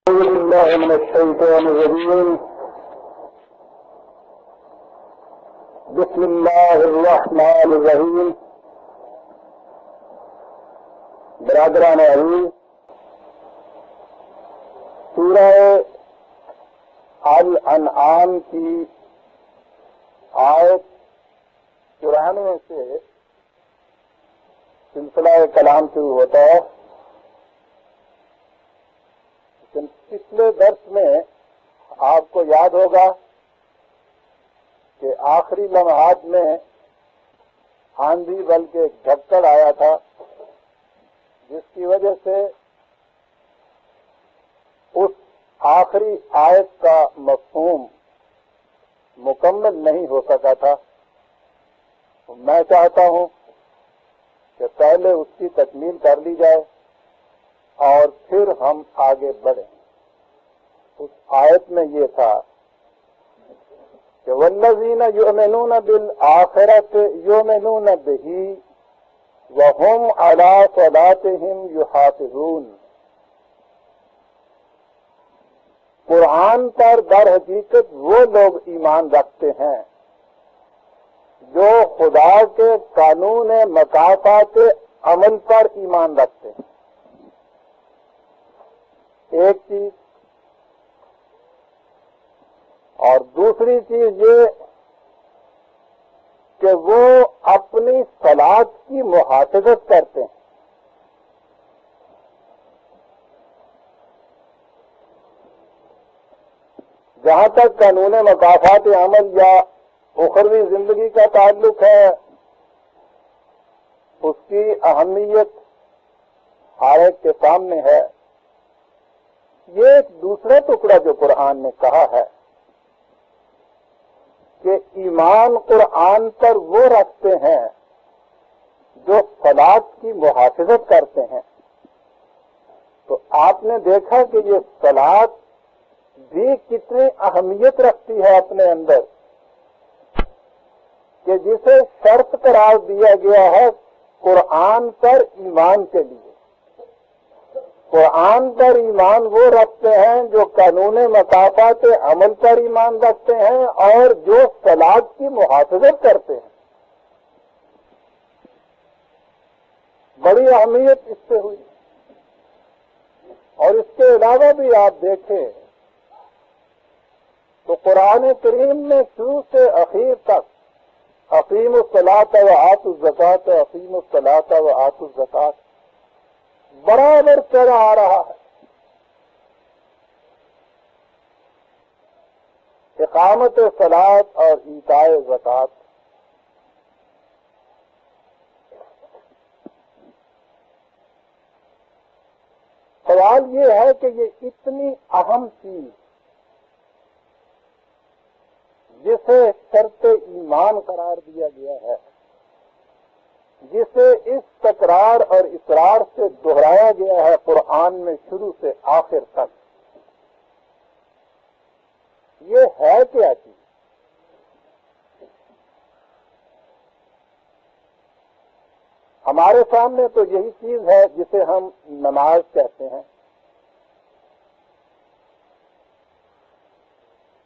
أعوذ بالله من الشيطان الرجيم. بسم الله الرحمن الرحیم. برادران عزیز، سورہ الانعام کی آیت 94 سے سلسلہ کلام شروع ہوتا ہے. پچھلے درس میں آپ کو یاد ہوگا کہ آخری لمحات میں آندھی بلکہ جھکڑ آیا تھا، جس کی وجہ سے اس آخری آیت کا مفہوم مکمل نہیں ہو سکا تھا. میں چاہتا ہوں کہ پہلے اس کی تکمیل کر لی جائے اور پھر ہم آگے بڑھیں. اس آیت میں یہ تھا کہ والذین یؤمنون بالآخرۃ یؤمنون بہ وہم علی صلاتہم یحافظون. قرآن پر در حقیقت وہ لوگ ایمان رکھتے ہیں جو خدا کے قانون مکافات عمل پر ایمان رکھتے ہیں. ایک چیز، اور دوسری چیز یہ کہ وہ اپنی صلاۃ کی محافظت کرتے ہیں. جہاں تک قانون مکافات عمل یا اخروی زندگی کا تعلق ہے، اس کی اہمیت ہر ایک کے سامنے ہے. یہ ایک دوسرا ٹکڑا جو قرآن نے کہا ہے کہ ایمان قرآن پر وہ رکھتے ہیں جو صلاۃ کی محافظت کرتے ہیں. تو آپ نے دیکھا کہ یہ صلاۃ بھی کتنی اہمیت رکھتی ہے اپنے اندر، کہ جسے شرط قرار دیا گیا ہے قرآن پر ایمان کے لیے. قرآن پر ایمان وہ رکھتے ہیں جو قانون مکافات عمل پر ایمان رکھتے ہیں اور جو صلاۃ کی محافظت کرتے ہیں. بڑی اہمیت اس سے ہوئی. اور اس کے علاوہ بھی آپ دیکھیں تو قرآن کریم میں شروع سے اخیر تک اقیم الصلاۃ و آتوا الزکاۃ، اقیم الصلاۃ و آتوا الزکاۃ برابر چلا آ رہا ہے. اقامت صلاۃ اور ایتاء زکوٰۃ. سوال یہ ہے کہ یہ اتنی اہم چیز جسے شرط ایمان قرار دیا گیا ہے، جسے اس تکرار اور اصرار سے دہرایا گیا ہے قرآن میں شروع سے آخر تک، یہ ہے کیا چیز؟ ہمارے سامنے تو یہی چیز ہے جسے ہم نماز کہتے ہیں.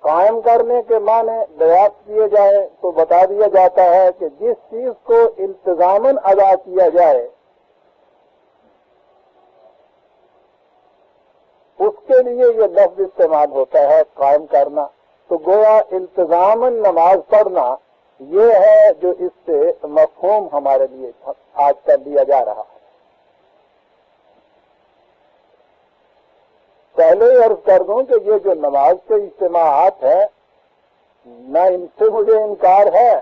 قائم کرنے کے معنی دریافت کیے جائے تو بتا دیا جاتا ہے کہ جس چیز کو التزاماً ادا کیا جائے اس کے لیے یہ لفظ استعمال ہوتا ہے قائم کرنا. تو گویا التزاماً نماز پڑھنا یہ ہے جو اس سے مفہوم ہمارے لیے آج کر لیا جا رہا ہے. پہلے ہی عرض کر دوں کہ یہ جو نماز کے اجتماعات ہیں، نہ ان سے مجھے انکار ہے،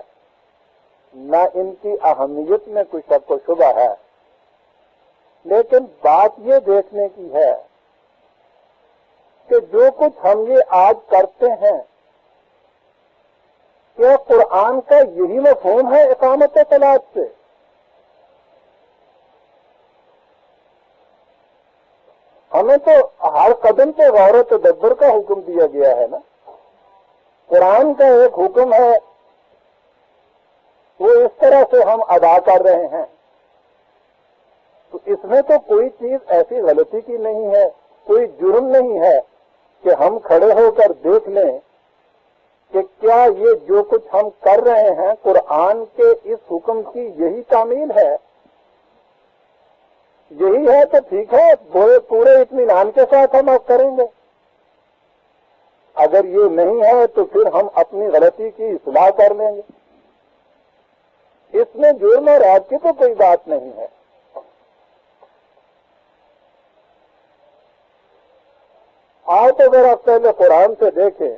نہ ان کی اہمیت میں کوئی شک و شبہ ہے، لیکن بات یہ دیکھنے کی ہے کہ جو کچھ ہم یہ آج کرتے ہیں کیا قرآن کا یہی مفہوم ہے اقامت صلاۃ سے؟ ہمیں تو ہر قدم پہ غور و تدبر کا حکم دیا گیا ہے نا. قرآن کا ایک حکم ہے وہ اس طرح سے ہم ادا کر رہے ہیں. تو اس میں تو کوئی چیز ایسی غلطی کی نہیں ہے، کوئی جرم نہیں ہے کہ ہم کھڑے ہو کر دیکھ لیں کہ کیا یہ جو کچھ ہم کر رہے ہیں قرآن کے اس حکم کی یہی تعمیل ہے؟ یہی ہے تو ٹھیک ہے، پورے اطمینان کے ساتھ ہم اب کریں گے۔ اگر یہ نہیں ہے تو پھر ہم اپنی غلطی کی اصلاح کر لیں گے۔ اس میں جرم اور عیب کی تو کوئی بات نہیں ہے۔ آپ اگر آپ پہلے قرآن سے دیکھیں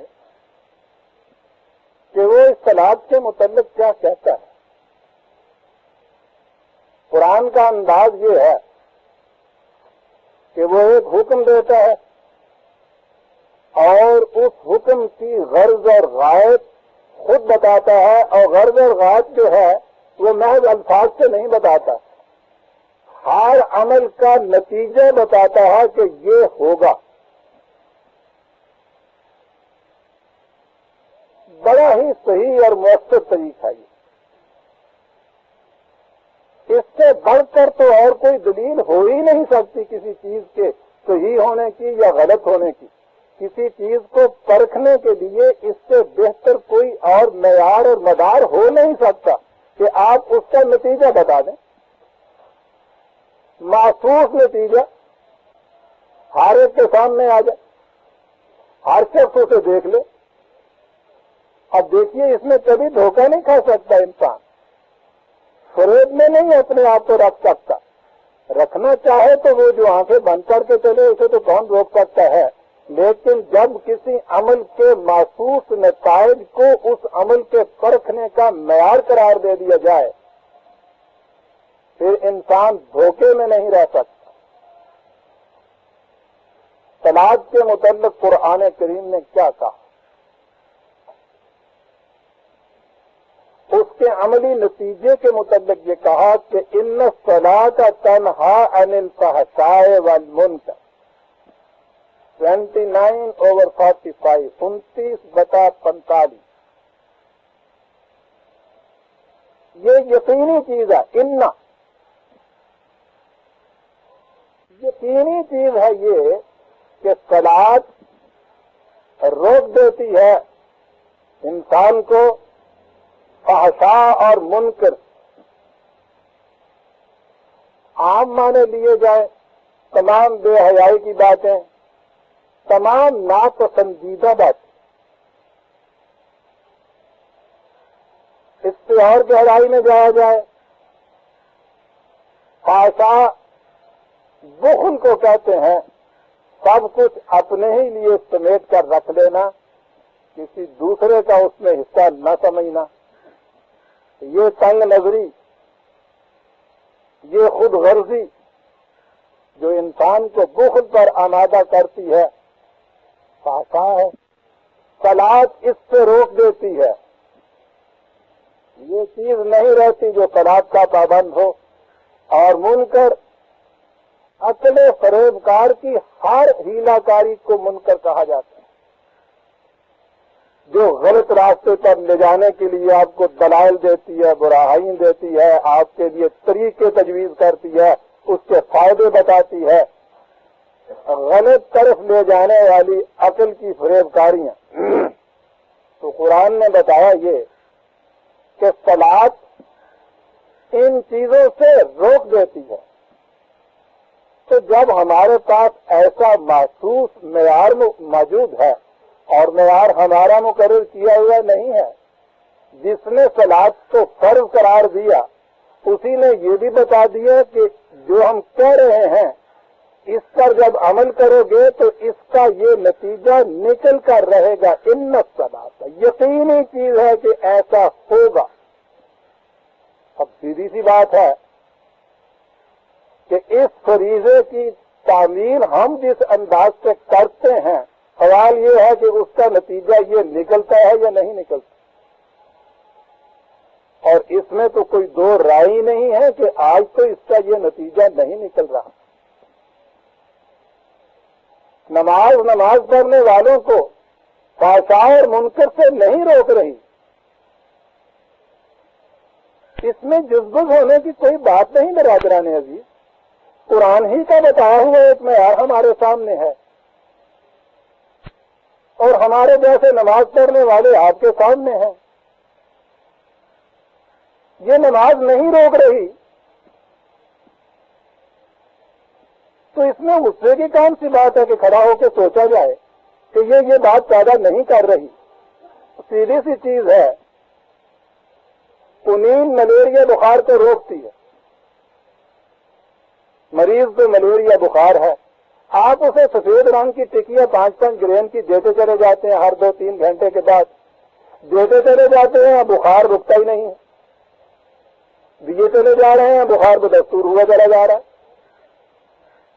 کہ وہ اس طلاق کے متعلق کیا کہتا ہے۔ قرآن کا انداز یہ ہے کہ وہ ایک حکم دیتا ہے اور اس حکم کی غرض اور غایت خود بتاتا ہے، اور غرض اور غایت جو ہے وہ محض الفاظ سے نہیں بتاتا، ہر عمل کا نتیجہ بتاتا ہے کہ یہ ہوگا۔ بڑا ہی صحیح اور مؤثر طریقہ یہ۔ اس سے بڑھ کر تو اور کوئی دلیل ہو ہی نہیں سکتی کسی چیز کے صحیح ہونے کی یا غلط ہونے کی۔ کسی چیز کو پرکھنے کے لیے اس سے بہتر کوئی اور معیار اور مدار ہو نہیں سکتا کہ آپ اس کا نتیجہ بتا دیں۔ محسوس نتیجہ ہر ایک کے سامنے آ جائے، ہر شخص اسے دیکھ لے۔ اب دیکھیے، اس میں کبھی دھوکہ نہیں کھا سکتا انسان، فریب میں نہیں اپنے آپ کو رکھ سکتا۔ رکھنا چاہے تو وہ جو آنکھیں بند کر کے چلے اسے تو کون روک سکتا ہے، لیکن جب کسی عمل کے محسوس نتائج کو اس عمل کے پرکھنے کا معیار قرار دے دیا جائے پھر انسان دھوکے میں نہیں رہ سکتا۔ طلاق کے متعلق قرآن کریم نے کیا کہا؟ اس کے عملی نتیجے کے متعلق یہ کہا کہ ان الصلاۃ تنہی عن الفحشاء والمنکر 29/45 29/45 یہ یقینی چیز ہے۔ یقینی چیز ہے یہ کہ صلاۃ روک دیتی ہے انسان کو فحشاء اور منکر، عام معنی لیے جائیں تمام بے حیائی کی باتیں، تمام ناپسندیدہ باتیں۔ اس سے اور گہرائی میں جایا جائے، فحشاء بخل کو کہتے ہیں، سب کچھ اپنے ہی لیے سمیٹ کر رکھ لینا، کسی دوسرے کا اس میں حصہ نہ سمجھنا۔ یہ تنگ نظری، یہ خود غرضی جو انسان کو بخل پر آمادہ کرتی ہے، فحشاء ہے۔ طلاق اس سے روک دیتی ہے۔ یہ چیز نہیں رہتی جو طلاق کا پابند ہو۔ اور منکر، عقل فریب کار کی ہر ہیلا کاری کو منکر کہا جاتا ہے، جو غلط راستے پر لے جانے کے لیے آپ کو دلائل دیتی ہے، براہین دیتی ہے، آپ کے لیے طریقے تجویز کرتی ہے، اس کے فائدے بتاتی ہے، غلط طرف لے جانے والی عقل کی فریب کاریاں۔ تو قرآن نے بتایا یہ کہ صلاۃ ان چیزوں سے روک دیتی ہے۔ تو جب ہمارے پاس ایسا محسوس معیار موجود ہے، اور معیار ہمارا مقرر کیا ہوا نہیں ہے، جس نے صلاۃ کو فرض قرار دیا اسی نے یہ بھی بتا دیا کہ جو ہم کہہ رہے ہیں اس پر جب عمل کرو گے تو اس کا یہ نتیجہ نکل کر رہے گا۔ ان الصلاۃ، یقینی چیز ہے کہ ایسا ہوگا۔ اب سیدھی سی بات ہے کہ اس فریضے کی تعمیل ہم جس انداز سے کرتے ہیں، سوال یہ ہے کہ اس کا نتیجہ یہ نکلتا ہے یا نہیں نکلتا۔ اور اس میں تو کوئی دو رائے نہیں ہے کہ آج تو اس کا یہ نتیجہ نہیں نکل رہا۔ نماز پڑھنے والوں کو فحشاء اور منکر سے نہیں روک رہی، اس میں جزبز ہونے کی کوئی بات نہیں برادران عزیز۔ قرآن ہی کا بتایا ہوا ایک معیار ہمارے سامنے ہے اور ہمارے جیسے نماز پڑھنے والے آپ کے سامنے ہیں. یہ نماز نہیں روک رہی تو اس میں غصے کی کون سی بات ہے کہ کھڑا ہو کے سوچا جائے کہ یہ بات پیدا نہیں کر رہی. سیدھی سی چیز ہے. کنین ملیریا بخار کو روکتی ہے. مریض کو ملیریا بخار ہے, آپ اسے سفید رنگ کی ٹکیاں 5-5 گرین کی دیتے چلے جاتے ہیں, ہر 2-3 گھنٹے کے بعد دیتے چلے جاتے ہیں, بخار رکتا ہی نہیں ہے. دیے چلے جا رہے ہیں, بخار کو دستور ہوا چلا جا رہا ہے.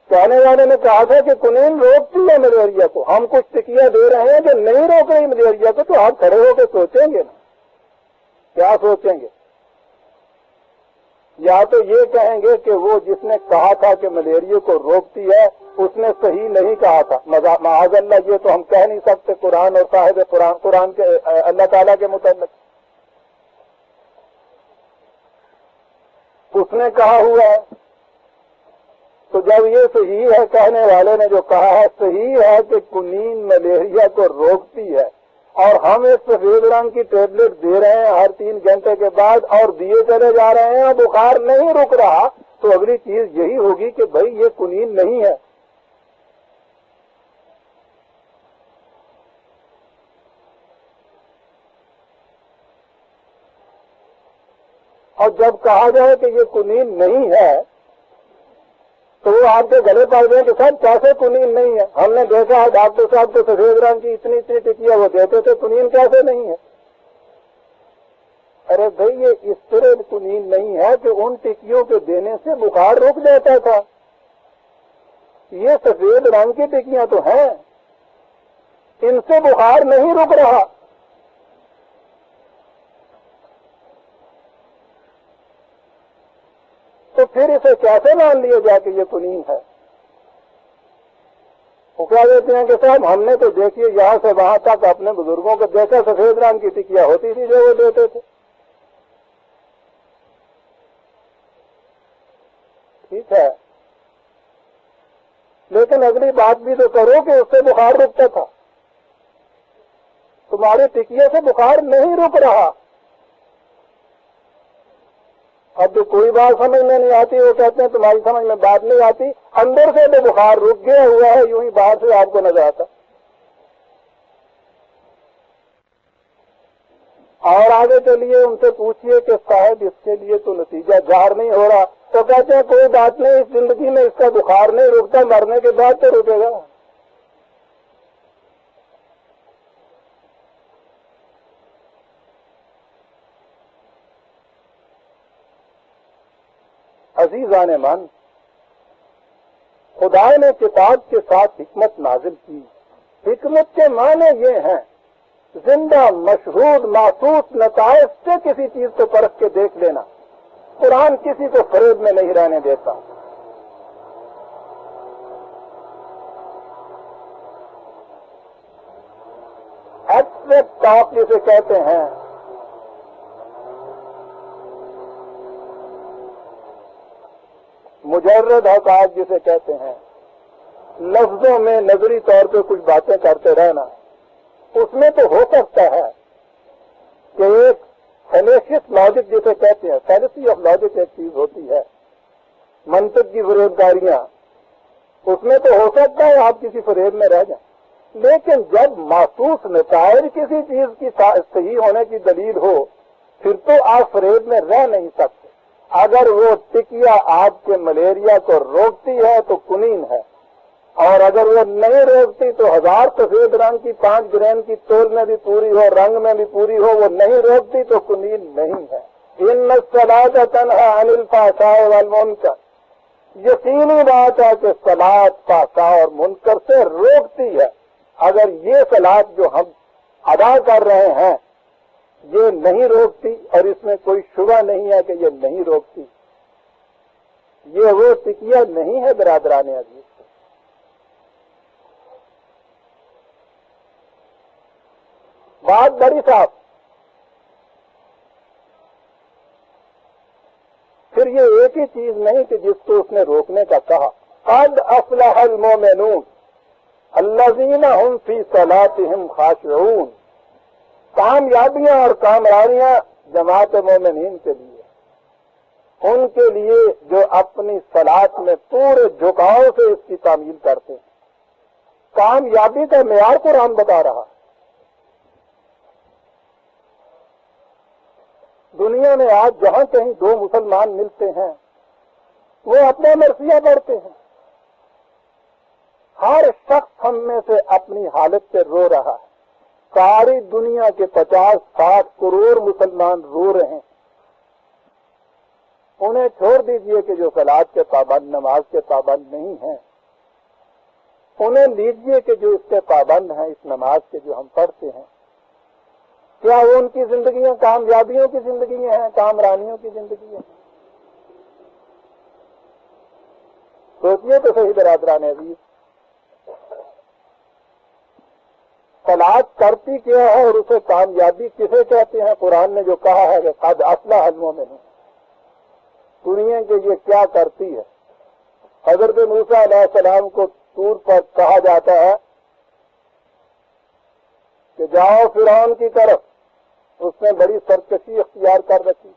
کہنے والے نے کہا تھا کہ کنین روکتی ہے ملیریا کو, ہم کچھ ٹکیاں دے رہے ہیں جو نہیں روک رہی ملیریا کو, تو آپ کھڑے ہو کے سوچیں گے نا, کیا سوچیں گے؟ یا تو یہ کہیں گے کہ وہ جس نے کہا تھا کہ ملیریا کو روکتی ہے اس نے صحیح نہیں کہا تھا. معاذ اللہ, یہ تو ہم کہہ نہیں سکتے قرآن اور صاحب قرآن کے اللہ تعالیٰ کے متعلق. اس نے کہا ہوا ہے. تو جب یہ صحیح ہے, کہنے والے نے جو کہا ہے صحیح ہے کہ کنین ملیریا کو روکتی ہے, اور ہم ایک سفید رنگ کی ٹیبلٹ دے رہے ہیں ہر 3 گھنٹے کے بعد اور دیے چلے جا رہے ہیں, بخار نہیں رک رہا, تو اگلی چیز یہی ہوگی کہ بھئی یہ کنین نہیں ہے. اور جب کہا جائے کہ یہ کنین نہیں ہے تو وہ آپ کے گلے پڑ گئے کہ سر کیسے کنین نہیں ہے؟ ہم نے دیکھا ہے ڈاکٹر صاحب کو سفید رنگ کی اتنی ٹکیاں وہ دیتے تھے, کنین کیسے نہیں ہے؟ ارے بھائی یہ اس طرح کنین نہیں ہے کہ ان ٹکیوں کے دینے سے بخار رک جاتا تھا. یہ سفید رنگ کی ٹکیاں تو ہیں, ان سے بخار نہیں رک رہا. تو پھر اسے کیسے مان لیا جائے کہ یہ کنین ہے؟ وہ کیا دیتے ہیں کہ صاحب ہم نے تو دیکھیے یہاں سے وہاں تک اپنے بزرگوں کو دیکھا, سفید رنگ کی ٹکیاں ہوتی تھی جو وہ دیتے تھے. ٹھیک ہے, لیکن اگلی بات بھی تو کرو کہ اس سے بخار رکتا تھا. تمہاری ٹکیے سے بخار نہیں رک رہا. اب جو کوئی بات سمجھ میں نہیں آتی وہ کہتے ہیں تمہاری سمجھ میں بات نہیں آتی, اندر سے تو بخار رک گیا ہوا ہے, یوں ہی باہر سے آپ کو نظر آتا. اور آگے چلیے ان سے پوچھئے کہ صاحب اس کے لیے تو نتیجہ ظاہر نہیں ہو رہا, تو کہتے ہیں کوئی بات نہیں, اس زندگی میں اس کا بخار نہیں رکتا, مرنے کے بعد تو رکے گا. عزیزان من, خدا نے کتاب کے ساتھ حکمت نازل کی. حکمت کے معنی یہ ہیں زندہ مشہود محسوس نتائج سے کسی چیز کو پرکھ کے دیکھ لینا. قرآن کسی کو فریب میں نہیں رہنے دیتا. ایبسٹریکٹ ٹاک جسے کہتے ہیں, مجرد حقائق جسے کہتے ہیں, لفظوں میں نظری طور پہ کچھ باتیں کرتے رہنا, اس میں تو ہو سکتا ہے کہ ایک فیلیشیس لاجک جسے کہتے ہیں, فیلیسی آف لاجک ایک چیز ہوتی ہے, منطق کی فریبکاریاں, اس میں تو ہو سکتا ہے آپ کسی فریب میں رہ جائیں. لیکن جب محسوس نتائج کسی چیز کی صحیح ہونے کی دلیل ہو, پھر تو آپ فریب میں رہ نہیں سکتے. اگر وہ ٹکیا آپ کے ملیریا کو روکتی ہے تو کنین ہے, اور اگر وہ نہیں روکتی تو 1000 سفید رنگ کی 5 گرین کی تول میں بھی پوری ہو, رنگ میں بھی پوری ہو, وہ نہیں روکتی تو کنین نہیں ہے. ان الصلاۃ تنہی عن الفحشاء والمنکر, یقینی بات ہے کہ صلاۃ فحشاء اور منکر سے روکتی ہے. اگر یہ صلاۃ جو ہم ادا کر رہے ہیں یہ نہیں روکتی, اور اس میں کوئی شبہ نہیں ہے کہ یہ نہیں روکتی, یہ وہ ٹکیا نہیں ہے برادران عزیز. بات بڑی صاحب. پھر یہ ایک ہی چیز نہیں کہ جس کو اس نے روکنے کا کہا. قد افلح المومنون, الذین هم فی صلاتهم خاشعون، کامیابیاں اور کامرانیاں جماعت مومنین کے لیے، ان کے لیے جو اپنی صلات میں پورے جھکاؤ سے اس کی تعمیل کرتے ہیں۔ کامیابی کا معیار قرآن بتا رہا ہے۔ دنیا میں آج جہاں کہیں دو مسلمان ملتے ہیں وہ اپنا مرثیہ پڑھتے ہیں، ہر شخص ہم میں سے اپنی حالت سے رو رہا ہے۔ ساری دنیا کے 50-60 کروڑ مسلمان رو رہے ہیں۔ انہیں چھوڑ دیجئے کہ جو صلاۃ کے پابند، نماز کے پابند نہیں ہیں، انہیں لیجئے کہ جو اس کے پابند ہیں، اس نماز کے جو ہم پڑھتے ہیں، کیا وہ ان کی زندگیاں کامیابیوں کی زندگیاں ہیں، کامرانیوں کی زندگیاں ہیں؟ سوچئے تو صحیح برادران عزیز، صلاۃ کرتی کیا ہے اور اسے کامیابی کسے کہتے ہیں؟ قرآن نے جو کہا ہے کہ قد افلح المؤمنون، دنیا کے یہ کیا کرتی ہے؟ حضرت موسیٰ علیہ السلام کو طور پر کہا جاتا ہے کہ جاؤ فرعون کی طرف، اس نے بڑی سرکشی اختیار کر رکھی،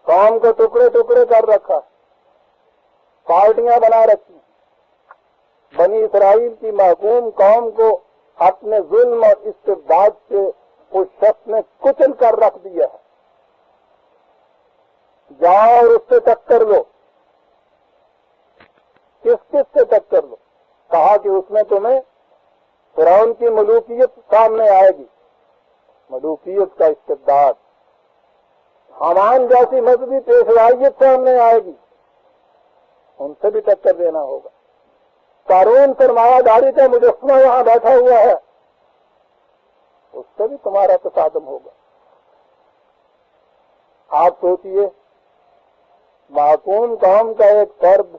قوم کو ٹکڑے ٹکڑے کر رکھا، پارٹیاں بنا رکھی، بنی اسرائیل کی محکوم قوم کو اپنے ظلم اور استبداد سے اس شخص نے کچل کر رکھ دیا ہے۔ جاؤ اور اس سے ٹکر لو۔ کس سے ٹکر لو؟ کہا کہ اس میں تمہیں فرعون کی ملوکیت سامنے آئے گی، ملوکیت کا استبداد، حامان جیسی مذہبی پیشوائیت سامنے آئے گی، ان سے بھی ٹکر دینا ہوگا۔ قارون سرمایہ داری کا مجسمہ یہاں بیٹھا ہوا ہے، اس سے بھی تمہارا تصادم ہوگا۔ آپ سوچئے، محکوم قوم کا ایک فرد،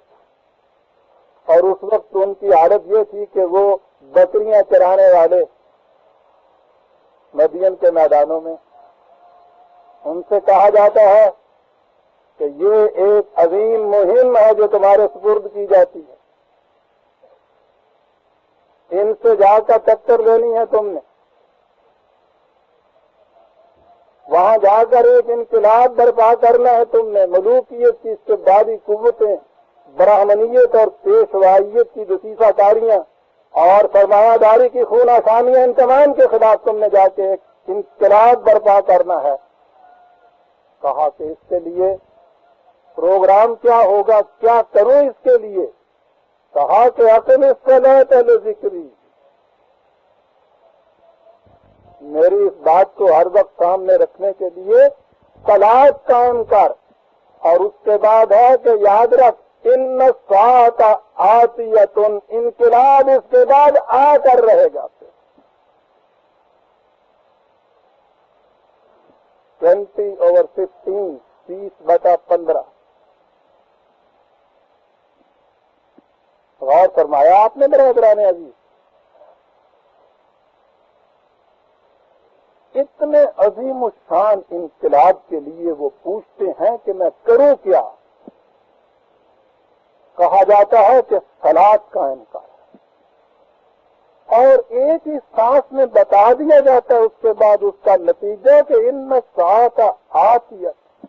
اور اس وقت ان کی عادت یہ تھی کہ وہ بکریاں چرانے والے مدین کے میدانوں میں، ان سے کہا جاتا ہے کہ یہ ایک عظیم مہم ہے جو تمہارے سپرد کی جاتی ہے، ان سے جا کر ٹکر لینی ہے تم نے، وہاں جا کر ایک انقلاب برپا کرنا ہے تم نے، ملوکیت کی استبدادی قوتیں، براہمنیت اور پیشوائیت کی دسیسہ کاریاں اور سرمایہ داری کی خون آسانیاں، ان تمام کے خلاف تم نے جا کے ایک انقلاب برپا کرنا ہے۔ کہا کہ اس کے لیے پروگرام کیا ہوگا، کیا کروں اس کے لیے؟ کہا کہ اقم الصلاۃ لذکری، میری اس بات کو ہر وقت سامنے رکھنے کے لیے صلاۃ قائم کر، اور اس کے بعد ہے کہ یاد رکھ ان الساعۃ آتیۃ، انقلاب اس کے بعد آ کر رہے گا۔ 20/15، 20/15 غور فرمایا آپ نے برادران عزیز؟ اتنے عظیم الشان انقلاب کے لیے وہ پوچھتے ہیں کہ میں کروں کیا؟ کہا جاتا ہے کہ صلاۃ قائم کر، اور ایک ہی سانس میں بتا دیا جاتا ہے اس کے بعد اس کا نتیجہ کہ ان الساعۃ آتیۃ،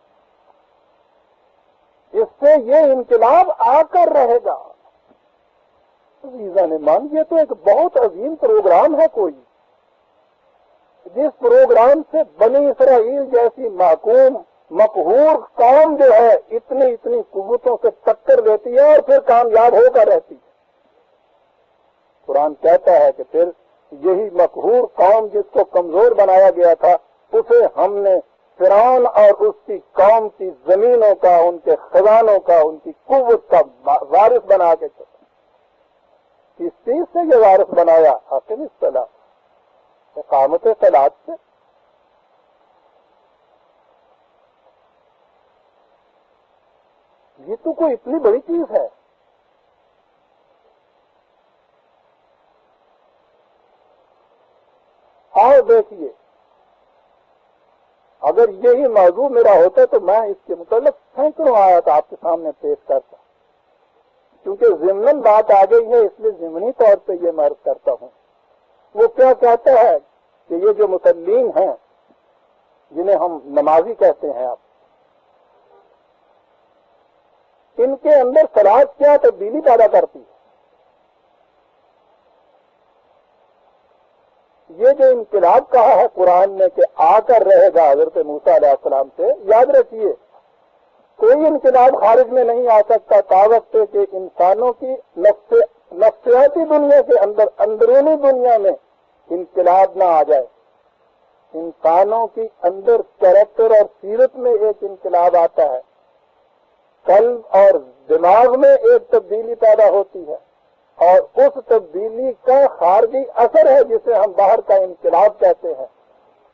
اس سے یہ انقلاب آ کر رہے گا۔ عزیزان مان، یہ تو ایک بہت عظیم پروگرام ہے کوئی، جس پروگرام سے بنی اسرائیل جیسی محکوم مقہور قوم جو ہے اتنی قوتوں سے ٹکر دیتی ہے اور پھر کامیاب ہو کر رہتی ہے۔ قرآن کہتا ہے کہ پھر یہی مقہور قوم جس کو کمزور بنایا گیا تھا، اسے ہم نے فرعون اور اس کی قوم کی زمینوں کا، ان کے خزانوں کا، ان کی قوت کا وارث بنا کے چلا۔ کس چیز سے یہ وارث بنایا؟ اقم الصلاۃ، اقامت صلاۃ سے۔ یہ تو کوئی اتنی بڑی چیز ہے۔ اور دیکھیے، اگر یہی موضوع میرا ہوتا تو میں اس کے متعلق سینکڑوں آیات آپ کے سامنے پیش کرتا، کیونکہ ضمناً بات آ گئی ہے اس لیے ضمنی طور پہ یہ میں عرض کرتا ہوں. وہ کیا کہتا ہے کہ یہ جو مسلمین ہیں جنہیں ہم نمازی کہتے ہیں آپ، ان کے اندر صلاۃ کیا تبدیلی پیدا کرتی ہے. یہ جو انقلاب کہا ہے قرآن نے کہ آ کر رہے گا حضرت موسیٰ علیہ السلام سے، یاد رکھیے کوئی انقلاب خارج میں نہیں آ سکتا تا وقت کہ انسانوں کی نفسیاتی دنیا کے اندر، اندرونی دنیا میں انقلاب نہ آ جائے. انسانوں کی اندر کریکٹر اور سیرت میں ایک انقلاب آتا ہے، قلب اور دماغ میں ایک تبدیلی پیدا ہوتی ہے، اور اس تبدیلی کا خارجی اثر ہے جسے ہم باہر کا انقلاب کہتے ہیں.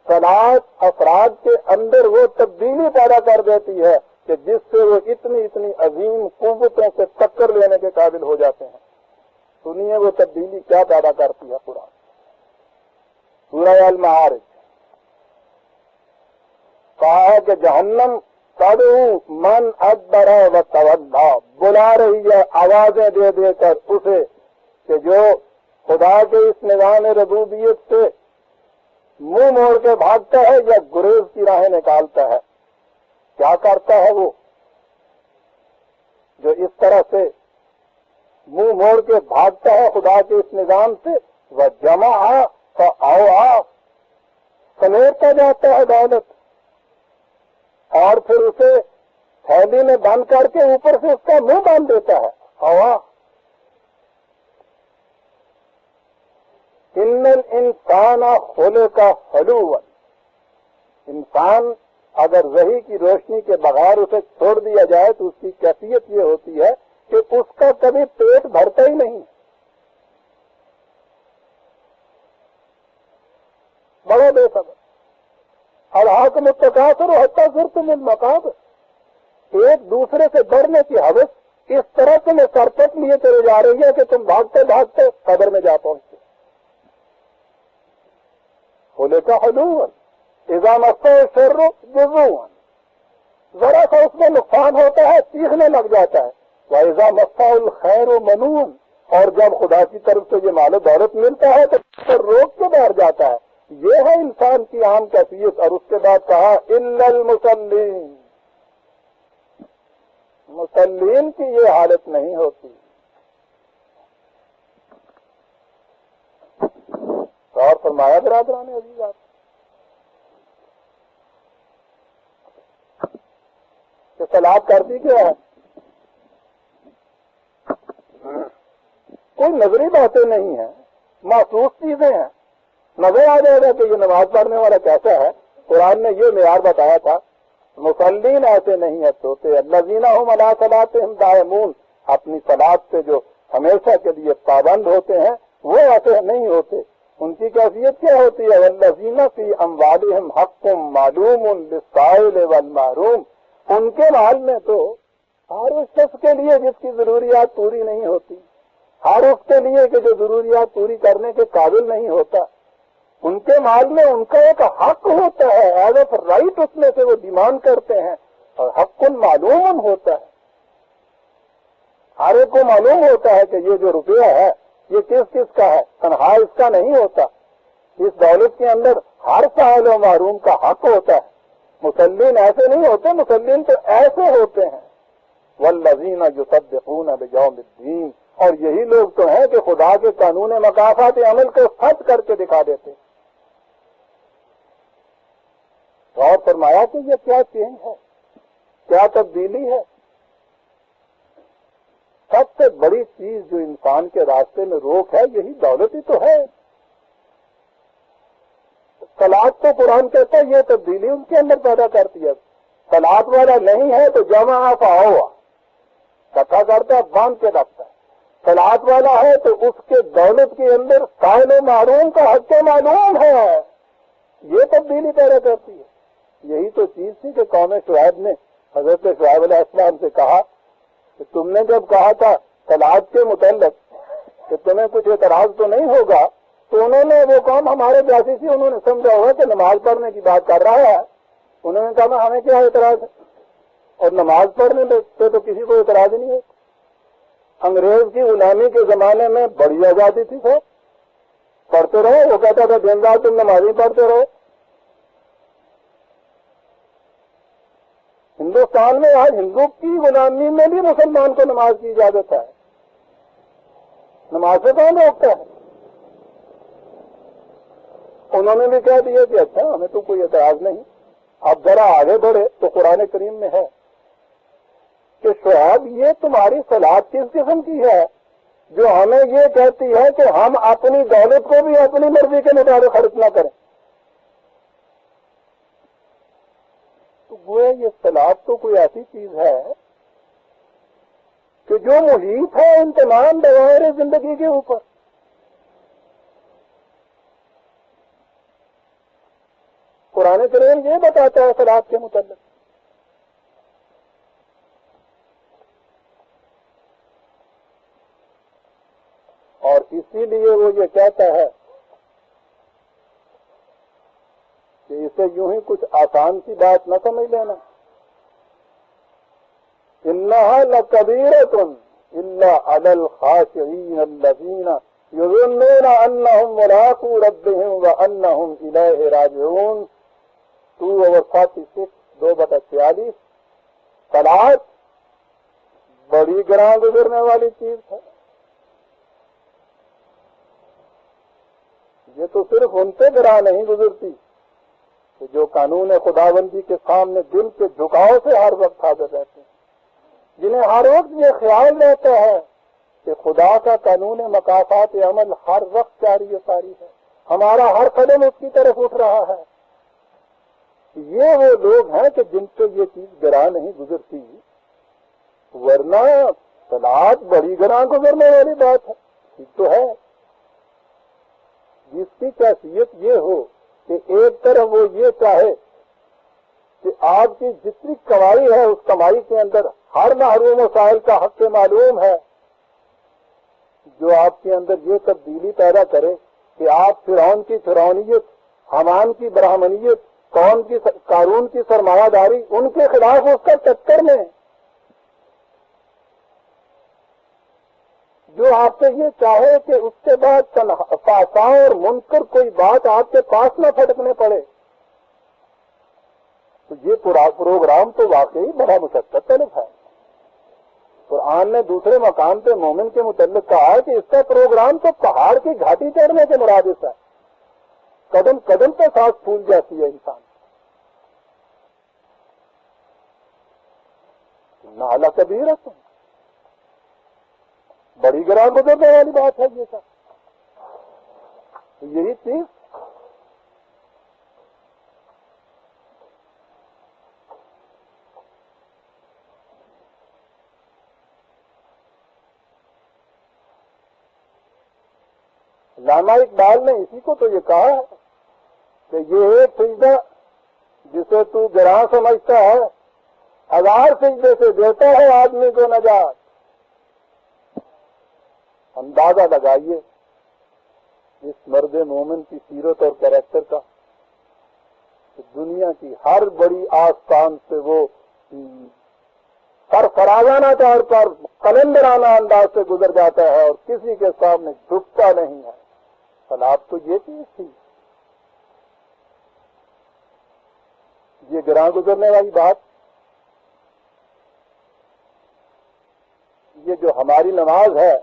صلاۃ افراد کے اندر وہ تبدیلی پیدا کر دیتی ہے کہ جس سے وہ اتنی اتنی عظیم قوتوں سے ٹکر لینے کے قابل ہو جاتے ہیں. سنیے وہ تبدیلی کیا پیدا کرتی ہے قرآن. سورہ المعارج کہا ہے کہ جہنم تدعو من ادبر و تولا، بلا رہی ہے آوازیں دے دے کر اسے کہ جو خدا کے اس نظام ربوبیت سے منہ موڑ کے بھاگتا ہے یا گریز کی راہیں نکالتا ہے. کیا کرتا ہے وہ جو اس طرح سے منہ موڑ کے بھاگتا ہے خدا کے اس نظام سے؟ وہ جمع سمیٹتا جاتا ہے دولت، اور پھر اسے تھیلی میں بند کر کے اوپر سے اس کا منہ باندھ دیتا ہے. ہوا ان الانسان خلق حلوا، انسان اگر وحی کی روشنی کے بغیر اسے چھوڑ دیا جائے تو اس کی کیفیت یہ ہوتی ہے کہ اس کا کبھی پیٹ بھرتا ہی نہیں. بڑا بے صبر. الحاکم التکاثر حتی زرتم المقابر، ایک دوسرے سے ڈرنے کی حوث اس طرح تمہیں سرپٹ لیے چلے جا رہی ہے کہ تم بھاگتے بھاگتے قبر میں جا پہنچتے. خلق حلوا اذا مسہ الشر جزوعا، ذرا سا اس میں نقصان ہوتا ہے چیخنے لگ جاتا ہے. وَإِذَا مَسَّهُ الْخَيْرُ مَنُوعًا، اور جب خدا کی طرف سے یہ مال و دولت ملتا ہے تو روک کے بیٹھ جاتا ہے. یہ ہے انسان کی عام کیفیت. اور اس کے بعد کہا الا المصلین، مسلین کی یہ حالت نہیں ہوتی. اور فرمایا برادران عزیزات، کہ صلاۃ کرتی کیا ہے؟ کوئی نظری باتیں نہیں ہیں، محسوس چیزیں ہیں. نظر آ جائے گا کہ یہ نماز پڑھنے والا کیسا ہے. قرآن نے یہ معیار بتایا تھا، مسلین ایسے نہیں ہے سوتے، الذین هم علی صلاتهم دائمون، اپنی صلاۃ سے جو ہمیشہ کے لیے پابند ہوتے ہیں وہ ایسے نہیں ہوتے. ان کی کیفیت کیا ہوتی ہے؟ والذین فی اموالہم حق معلوم للسائل والمحروم، ان کے مال میں تو ہر اس شخص کے لیے جس کی ضروریات پوری نہیں ہوتی، ہر اس کے لیے کہ جو ضروریات پوری کرنے کے قابل نہیں ہوتا، ان کے مال میں ان کا ایک حق ہوتا ہے. ایز آف رائٹ اس میں سے وہ ڈیمانڈ کرتے ہیں، اور حق معلوم ہوتا ہے. ہر ایک کو معلوم ہوتا ہے کہ یہ جو روپیہ ہے یہ کس کس کا ہے، تنہا اس کا نہیں ہوتا. اس دولت کے اندر ہر سائل و محروم کا حق ہوتا ہے. مسلمین ایسے نہیں ہوتے، مسلمین تو ایسے ہوتے ہیں. والذین یصدقون بیوم الدین، اور یہی لوگ تو ہیں کہ خدا کے قانون مکافات عمل کو سچ کر کے دکھا دیتے. اور فرمایا کہ یہ کیا چینج ہے، کیا تبدیلی ہے. سب سے بڑی چیز جو انسان کے راستے میں روک ہے یہی دولت ہی تو ہے. صلاۃ تو قرآن کہتا ہے یہ تبدیلی ان کے اندر پیدا کرتی ہے. صلاۃ والا نہیں ہے تو جمع فاؤ اکٹھا کرتا ہے، باندھ کے رکھتا ہے. صلاۃ والا ہے تو اس کے دولت کے اندر سائل و محروم کا حق معلوم ہے. یہ تبدیلی پیدا کرتی ہے. یہی تو چیز تھی کہ قوم شعیب نے حضرت شعیب علیہ السلام سے کہا کہ تم نے جب کہا تھا صلاۃ کے متعلق کہ تمہیں کچھ اعتراض تو نہیں ہوگا، تو انہوں نے وہ قوم ہمارے جیسی تھی، انہوں نے سمجھا ہوگا کہ نماز پڑھنے کی بات کر رہا ہے. انہوں نے کہا ہمیں کیا اعتراض ہے، اور نماز پڑھنے پہ تو کسی کو اعتراض نہیں ہے. انگریز کی غلامی کے زمانے میں بڑی آزادی تھی سر، پڑھتے رہو، وہ کہتا تھا دن رات تم نماز ہی پڑھتے رہو۔ ہندوستان میں آج ہندو کی غلامی میں بھی مسلمان کو نماز کی اجازت ہے، نماز سے کون روکتا ہے؟ انہوں نے بھی کہہ دیا کہ اچھا ہمیں تو کوئی اعتراض نہیں۔ اب ذرا آگے بڑھے تو قرآن کریم میں ہے کہ شعیب یہ تمہاری صلاۃ کس قسم کی ہے جو ہمیں یہ کہتی ہے کہ ہم اپنی دولت کو بھی اپنی مرضی کے مطابق خرچ نہ کریں؟ تو گویا یہ صلاۃ تو کوئی ایسی چیز ہے کہ جو محیط ہے ان تمام دوائر زندگی کے اوپر۔ قرآن کریم یہ بتاتا ہے صلاۃ کے متعلق۔ اور اسی لیے وہ یہ کہتا ہے کہ اسے یوں ہی کچھ آسان سی بات نہ سمجھ لینا۔ انہا لکبیرۃ الا علی الخاشعین الذین یظنون انہم ملاقو ربہم وانہم الیہ راجعون۔ 2/46 2/46 صلاۃ بڑی گراں گزرنے والی چیز ہے۔ یہ تو صرف ان سے گراں نہیں گزرتی کہ جو قانون خداوندی کے سامنے دل کے جھکاؤ سے ہر وقت حاضر رہتے ہیں، جنہیں ہر وقت یہ خیال رہتا ہے کہ خدا کا قانون مکافات عمل ہر وقت جاری و ساری ہے، ہمارا ہر قدم اس کی طرف اٹھ رہا ہے۔ یہ وہ لوگ ہیں کہ جن سے یہ چیز گراں نہیں گزرتی، ورنہ صلاۃ بڑی گراں گزرنے والی بات ہے۔ ٹھیک تو ہے، جس کی کیفیت یہ ہو کہ ایک طرف وہ یہ چاہے کہ آپ کی جتنی کمائی ہے اس کمائی کے اندر ہر محروم وسائل کا حق معلوم ہے، جو آپ کے اندر یہ تبدیلی پیدا کرے کہ آپ فرعون کی فرعونیت، حمان کی برہمنیت، قارون کی سرمایہ داری، ان کے خلاف اس کا ٹکر میں، جو آپ سے یہ چاہے کہ اس کے بعد فحشاء اور منکر کوئی بات آپ کے پاس نہ پھٹکنے پڑے، تو یہ پروگرام تو واقعی بڑا مشقت طلب ہے۔ قرآن نے دوسرے مقام پہ مومن کے متعلق کہا کہ اس کا پروگرام تو پہاڑ کی گھاٹی چڑھنے کے مرادف ہے، قدم قدم پہ سانس پھول جاتی ہے انسان۔ نالا کبیرۃ، بڑی گراں گزرنے والی بات ہے یہ سب۔ یہی چیز علامہ اقبال نے اسی کو تو یہ کہا ہے کہ یہ ایک سجدہ جسے تو گراں سمجھتا ہے، 1000 سجدے سے دیتا ہے آدمی کو نجات۔ اندازہ لگائیے اس مرد مومن کی سیرت اور کریکٹر کا کہ دنیا کی ہر بڑی آستان سے وہ سرفرازانہ طور پر قلندرانہ انداز سے گزر جاتا ہے اور کسی کے سامنے جھکتا نہیں ہے۔ صلاۃ تو یہ چیز تھی، یہ گراں گزرنے والی بات۔ یہ جو ہماری نماز ہے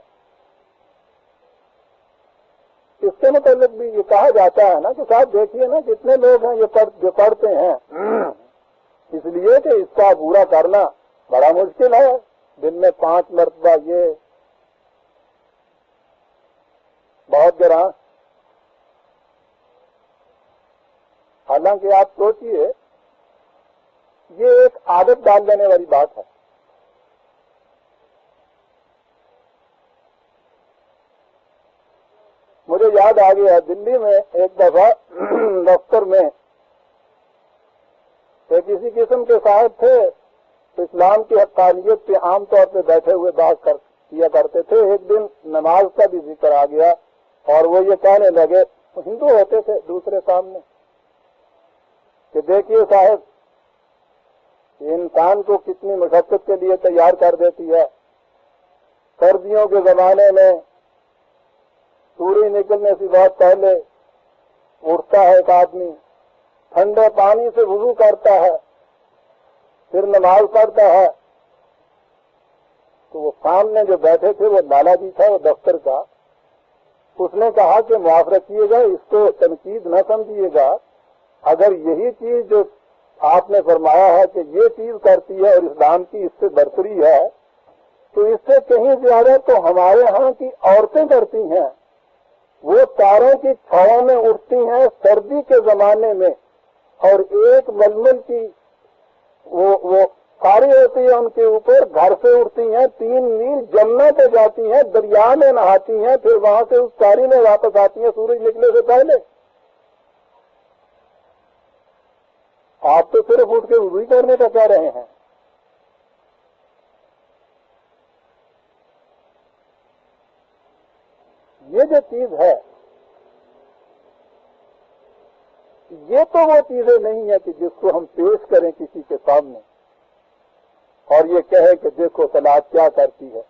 اس کے متعلق بھی یہ کہا جاتا ہے نا کہ صاحب دیکھیے نا کتنے لوگ ہیں جو پڑھتے ہیں، اس لیے کہ اس کا پورا کرنا بڑا مشکل ہے، دن میں 5 مرتبہ یہ بہت گراں۔ حالانکہ آپ سوچئے یہ ایک عادت ڈال دینے والی بات ہے۔ مجھے یاد آ گیا دلی میں ایک دفعہ دفتر میں ایک اسی قسم کے صاحب تھے، اسلام کی حقانیت پہ عام طور پہ بیٹھے ہوئے بات کیا کرتے تھے۔ ایک دن نماز کا بھی ذکر آ گیا اور وہ یہ کہنے لگے، ہندو ہوتے تھے دوسرے سامنے، کہ دیکھیے صاحب یہ انسان کو کتنی مشقت کے لیے تیار کر دیتی ہے، سردیوں کے زمانے میں سورج نکلنے سے بہت پہلے اٹھتا ہے ایک آدمی، ٹھنڈے پانی سے وضو کرتا ہے، پھر نماز پڑھتا ہے، تو وہ سامنے جو بیٹھے تھے وہ لالا جی تھا، وہ دفتر کا، اس نے کہا کہ معاف رکھیے گا، اس کو تنقید نہ سمجھیے گا، اگر یہی چیز جو آپ نے فرمایا ہے کہ یہ چیز کرتی ہے اور اسلام کی اس سے برتری ہے، تو اس سے کہیں زیادہ تو ہمارے ہاں کی عورتیں کرتی ہیں۔ وہ تاروں کی چھاؤں میں اٹھتی ہیں سردی کے زمانے میں، اور ایک ململ کی وہ کاری ہوتی ہے ان کے اوپر، گھر سے اٹھتی ہیں 3 میل جمنا پہ جاتی ہیں، دریا میں نہاتی ہیں، پھر وہاں سے اس کاری میں واپس آتی ہیں سورج نکلنے سے پہلے۔ آپ تو صرف اٹھ کے وضو کرنے کا کہہ رہے ہیں۔ یہ جو چیز ہے، یہ تو وہ چیزیں نہیں ہے کہ جس کو ہم پیش کریں کسی کے سامنے اور یہ کہے کہ دیکھو صلاۃ کیا کرتی ہے۔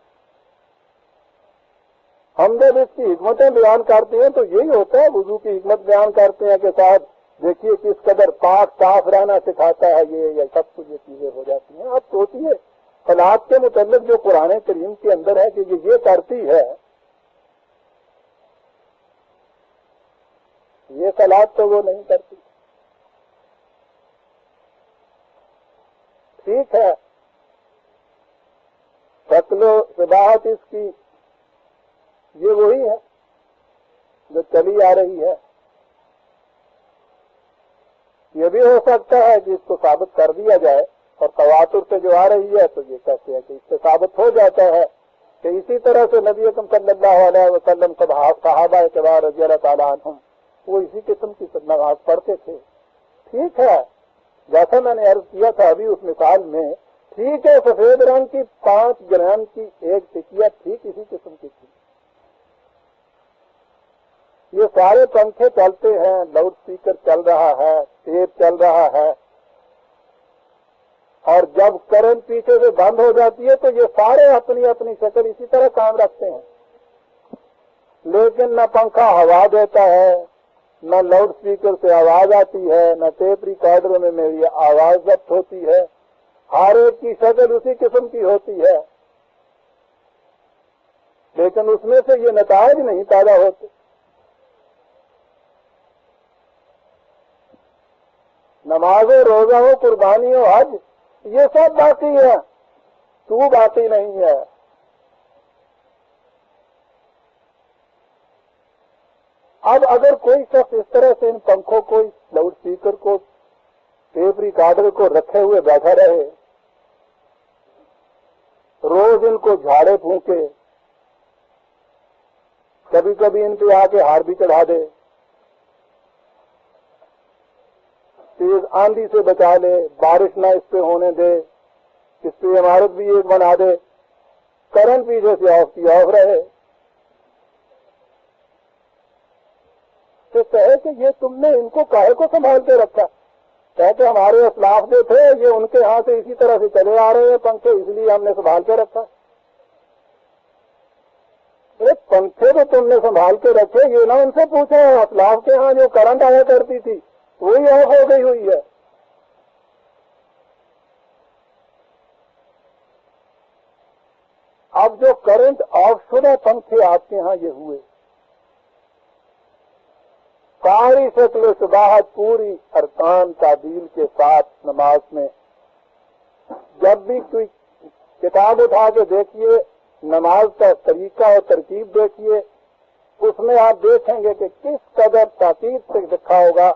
ہم جب اس کی حکمتیں بیان کرتے ہیں تو یہی ہوتا ہے، وضو کی حکمت بیان کرتے ہیں کہ صاحب دیکھیے کس قدر پاک صاف رہنا سکھاتا ہے، یہ سب کچھ یہ چیزیں ہو جاتی ہیں۔ آپ سوچیے صلاۃ کے متعلق جو قرآن کریم کے اندر ہے کہ یہ کرتی ہے، یہ صلاۃ تو وہ نہیں کرتی۔ ٹھیک ہے، شکل و شباہت اس کی یہ وہی ہے جو چلی آ رہی ہے۔ یہ بھی ہو سکتا ہے کہ اس کو ثابت کر دیا جائے، اور تواتر سے جو آ رہی ہے تو یہ کہتے ہیں کہ اس سے ثابت ہو جاتا ہے کہ اسی طرح سے نبی اکرم صلی اللہ علیہ وسلم صحابہ اکرام رضی اللہ تعالیٰ عنہم وہ اسی قسم کی نماز پڑھتے تھے۔ ٹھیک ہے، جیسا میں نے عرض کیا تھا ابھی اس مثال میں، ٹھیک ہے سفید رنگ کی 5 گرام کی ایک ٹکیا ٹھیک اسی قسم کی تھی۔ یہ سارے پنکھے چلتے ہیں، لاؤڈ اسپیکر چل رہا ہے، ٹیپ چل رہا ہے، اور جب کرنٹ پیچھے سے بند ہو جاتی ہے تو یہ سارے اپنی اپنی شکل اسی طرح کام رکھتے ہیں، لیکن نہ پنکھا ہوا دیتا ہے، نہ لاؤڈ اسپیکر سے آواز آتی ہے، نہ ٹیپ ریکارڈر میں میری آواز ضبط ہوتی ہے، ہر ایک کی شکل اسی قسم کی ہوتی ہے، لیکن اس میں سے یہ نتائج نہیں پیدا ہوتے۔ نمازیں، روزہ ہو، قربانی ہو، حج، یہ سب باقی ہے، تو باقی نہیں ہے۔ اب اگر کوئی شخص اس طرح سے ان پنکھوں کو، لاؤڈ اسپیکر کو، ٹیپ ریکارڈر کو رکھے ہوئے بیٹھا رہے، روز ان کو جھاڑے پھونکے، کبھی کبھی ان پہ آ کے ہار بھی چڑھا دے، تیز آندھی سے بچا لے، بارش نہ اس پہ ہونے دے، اس پہ عمارت بھی ایک بنا دے، کرنٹ پیچھے سے آف کی آف رہے، تو کہے کہ یہ تم نے ان کو کاہے کو سنبھال کے رکھا؟ کہتے ہمارے اسلاف جو تھے یہ ان کے ہاں سے اسی طرح سے چلے آ رہے ہیں پنکھے، اس لیے ہم نے سنبھال کے رکھا۔ پنکھے تو تم نے سنبھال کے رکھے، یہ نہ ان سے پوچھے اسلاف کے ہاں جو کرنٹ آیا کرتی تھی وہی آف ہو گئی ہوئی ہے۔ اب جو کرنٹ آف شدہ پنکھے آپ کے ہاں یہ ہوئے، ساری شکل و شباہت پوری ارکان تعدیل کے ساتھ نماز میں، جب بھی کوئی کتاب اٹھا کے دیکھیے، نماز کا طریقہ اور ترکیب دیکھیے، اس میں آپ دیکھیں گے کہ کس قدر تاکید سے لکھا ہوگا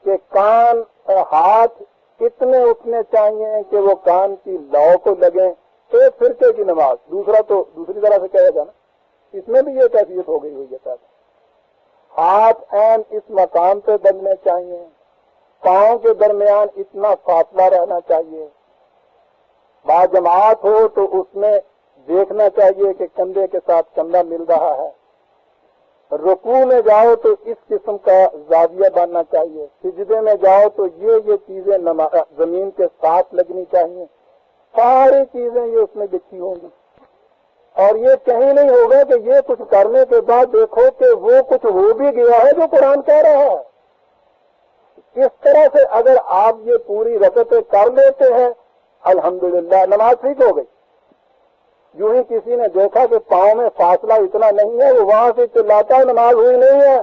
کہ کان اور ہاتھ اتنے اٹھنے چاہیے کہ وہ کان کی لو کو لگیں۔ ایک فرقے کی نماز، دوسرا تو دوسری طرح سے کہے گا نا، اس میں بھی یہ کیفیت ہو گئی ہوئی ہے۔ ہاتھ عین اس مقام پہ بننے چاہیے، پاؤں کے درمیان اتنا فاصلہ رہنا چاہیے، باجماعت ہو تو اس میں دیکھنا چاہیے کہ کندھے کے ساتھ کندھا مل رہا ہے، رکوع میں جاؤ تو اس قسم کا زاویہ بننا چاہیے، سجدے میں جاؤ تو یہ چیزیں زمین کے ساتھ لگنی چاہیے، ساری چیزیں یہ اس میں لکھی ہوں گی۔ اور یہ کہیں نہیں ہوگا کہ یہ کچھ کرنے کے بعد دیکھو کہ وہ کچھ ہو بھی گیا ہے جو قرآن کہہ رہا ہے. اس طرح سے اگر آپ یہ پوری رکعتیں کر لیتے ہیں الحمدللہ نماز ٹھیک ہو گئی. یوں ہی کسی نے دیکھا کہ پاؤں میں فاصلہ اتنا نہیں ہے، وہ وہاں سے چلاتا ہے نماز ہوئی نہیں ہے.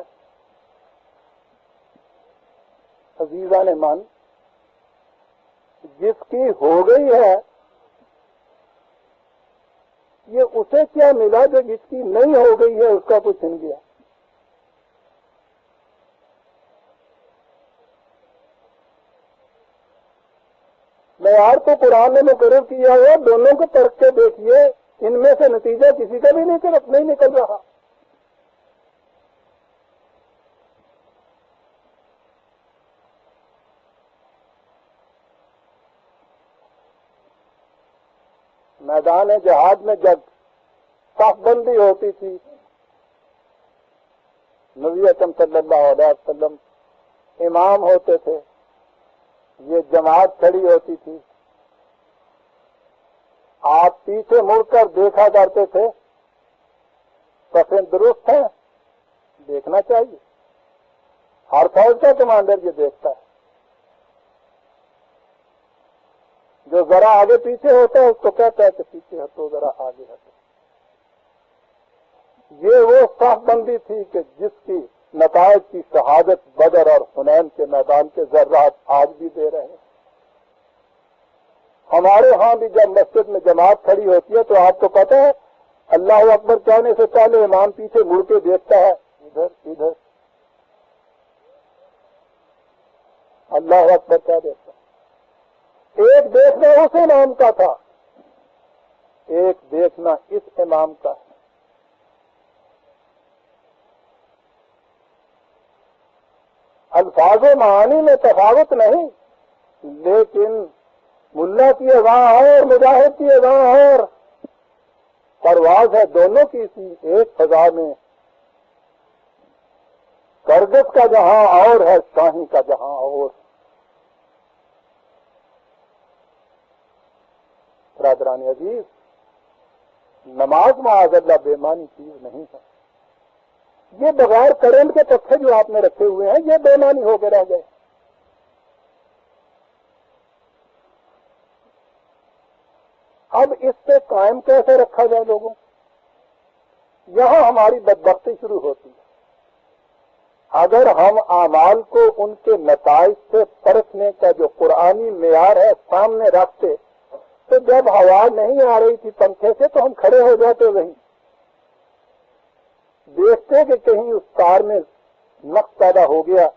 عزیزان من، جس کی ہو گئی ہے یہ اسے کیا ملا جو جس کی نہیں ہو گئی ہے اس کا کچھ چھن گیا. معیار تو قرآن نے مقرر کیا ہوا، دونوں کو پرکھ کے دیکھیے، ان میں سے نتیجہ کسی کا بھی نہیں نکل رہا. میدان جہاد میں جب صف بندی ہوتی تھی، نبی اکرم صلی اللہ علیہ وسلم امام ہوتے تھے، یہ جماعت کھڑی ہوتی تھی، آپ پیچھے مڑ کر دیکھا کرتے تھے صفیں درست ہیں، دیکھنا چاہیے. ہر فوج کا کمانڈر یہ دیکھتا ہے. جو ذرا آگے پیچھے ہوتا ہے اس کو کہتا ہے کہ پیچھے ہٹو، ذرا آگے ہٹو. یہ وہ صف بندی تھی کہ جس کی نتائج کی شہادت بدر اور حنین کے میدان کے ذرات آج بھی دے رہے ہیں. ہمارے ہاں بھی جب مسجد میں جماعت کھڑی ہوتی ہے تو آپ کو پتہ ہے اللہ اکبر کہنے سے پہلے امام پیچھے مڑ کے دیکھتا ہے ادھر ادھر، اللہ اکبر کیا دیکھتا ہے. ایک دیکھنا اس امام کا تھا، ایک دیکھنا اس امام کا ہے. الفاظ و معانی میں تفاوت نہیں، لیکن ملا کی اذان ہے اور مجاہد کی اذان ہے اور پرواز ہے دونوں کی سی ایک فضا میں. کرگس کا جہاں اور ہے، شاہی کا جہاں اور. برادران عزیز، نماز معاذ اللہ بے معنی چیز نہیں ہے. یہ بغیر کرنٹ کے پتھر جو آپ نے رکھے ہوئے ہیں یہ بے معنی ہو کے رہ گئے. اب اس پہ قائم کیسے رکھا جائے لوگوں؟ یہاں ہماری بدبختی شروع ہوتی ہے. اگر ہم اعمال کو ان کے نتائج سے پرکھنے کا جو قرآنی معیار ہے سامنے رکھتے تو جب ہوا نہیں آ رہی تھی پنکھے سے تو ہم کھڑے ہو جاتے وہیں، دیکھتے کہ کہیں اس تار میں نقص پیدا ہو گیا،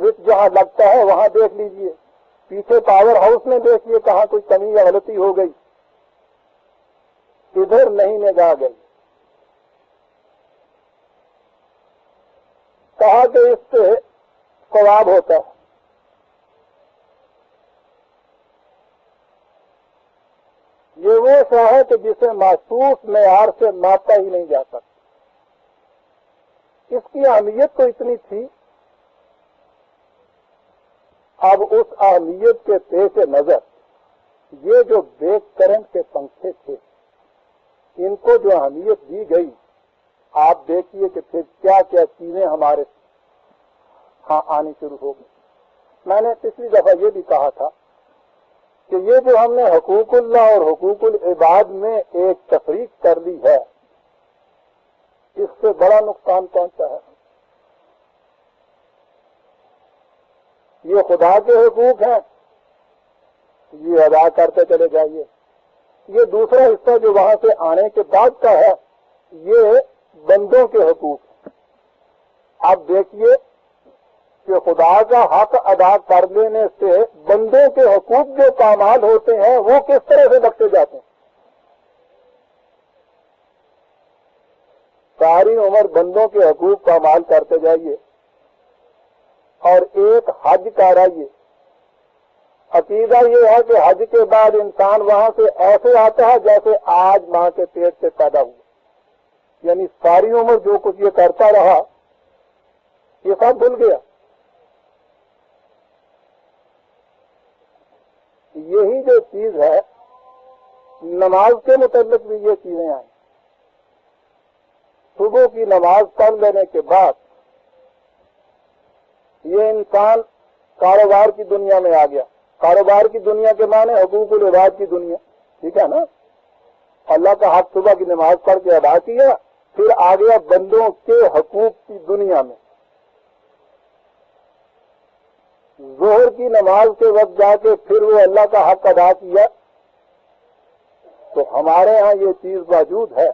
سوئچ جہاں لگتا ہے وہاں دیکھ لیجئے، پیچھے پاور ہاؤس میں دیکھیے کہاں کوئی کمی یا غلطی ہو گئی. ادھر نہیں نگاہ گئی. کہا کہ اس سے ثواب ہوتا ہے. یہ وہ شے ہے کہ جسے محسوس معیار سے ماپا ہی نہیں جا سکتا. اس کی اہمیت تو اتنی تھی، اب اس اہمیت کے پیش نظر یہ جو بیک کرنٹ کے پنکھے تھے ان کو جو اہمیت دی گئی، آپ دیکھیے کہ پھر کیا کیا چیزیں ہمارے ہاں آنی شروع ہو گئی. میں نے پچھلی دفعہ یہ بھی کہا تھا کہ یہ جو ہم نے حقوق اللہ اور حقوق العباد میں ایک تفریق کر لی ہے اس سے بڑا نقصان پہنچا ہے. یہ خدا کے حقوق ہیں، یہ ادا کرتے چلے جائیے. یہ دوسرا حصہ جو وہاں سے آنے کے بعد کا ہے یہ بندوں کے حقوق. آپ دیکھیے کہ خدا کا حق ادا کر لینے سے بندوں کے حقوق جو پامال ہوتے ہیں وہ کس طرح سے بخشے جاتے ہیں. ساری عمر بندوں کے حقوق پامال کرتے جائیے اور ایک حج کرائیے. عقیدہ یہ ہے کہ حج کے بعد انسان وہاں سے ایسے آتا ہے جیسے آج ماں کے پیٹ سے پیدا ہوا. یعنی ساری عمر جو کچھ یہ کرتا رہا یہ سب بھول گیا. یہی جو چیز ہے نماز کے متعلق بھی یہ چیزیں آئیں. صبح کی نماز پڑھ لینے کے بعد یہ انسان کاروبار کی دنیا میں آ گیا. کاروبار کی دنیا کے معنی حقوق العباد کی دنیا, ٹھیک ہے نا. اللہ کا حق صبح کی نماز پڑھ کے ادا کیا, پھر آ گیا بندوں کے حقوق کی دنیا میں. ظہر کی نماز کے وقت جا کے پھر وہ اللہ کا حق ادا کیا. تو ہمارے ہاں یہ چیز موجود ہے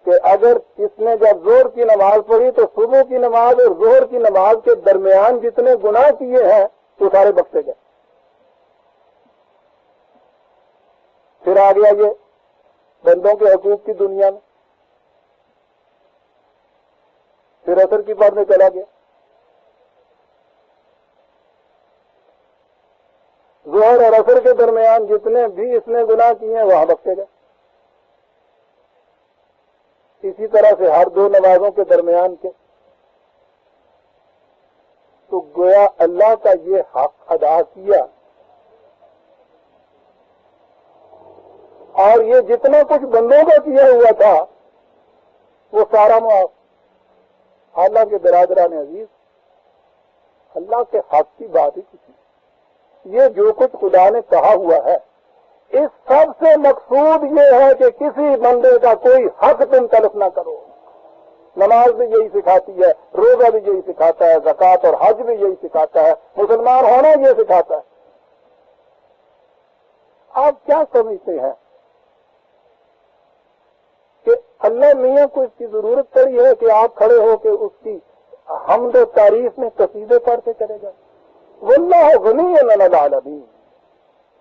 کہ اگر اس نے جب ظہر کی نماز پڑھی تو صبح کی نماز اور ظہر کی نماز کے درمیان جتنے گناہ کیے ہیں وہ سارے بخشے گئے. پھر آ گیا یہ بندوں کے حقوق کی دنیا میں, پھر عصر کی پڑھنے چلا گیا. ظہر اور عصر کے درمیان جتنے بھی اس نے گناہ کیے ہیں وہاں بخشے گئے. اسی طرح سے ہر دو نمازوں کے درمیان کے. تو گویا اللہ کا یہ حق ادا کیا, اور یہ جتنا کچھ بندوں کا کیا ہوا تھا وہ سارا معاف. حالانکہ برادران عزیز, اللہ کے حق کی بات ہی کچھ نہیں. یہ جو کچھ خدا نے کہا ہوا ہے اس سب سے مقصود یہ ہے کہ کسی بندے کا کوئی حق تم تلف نہ کرو. نماز بھی یہی سکھاتی ہے, روزہ بھی یہی سکھاتا ہے, زکوٰۃ اور حج بھی یہی سکھاتا ہے, مسلمان ہونا یہ سکھاتا ہے. آپ کیا سمجھتے ہیں کہ اللہ میاں کو اس کی ضرورت پڑی ہے کہ آپ کھڑے ہو کے اس کی حمد و تعریف میں قصیدے پڑھتے چلے جائیں؟ واللہ غنی عن العالمین.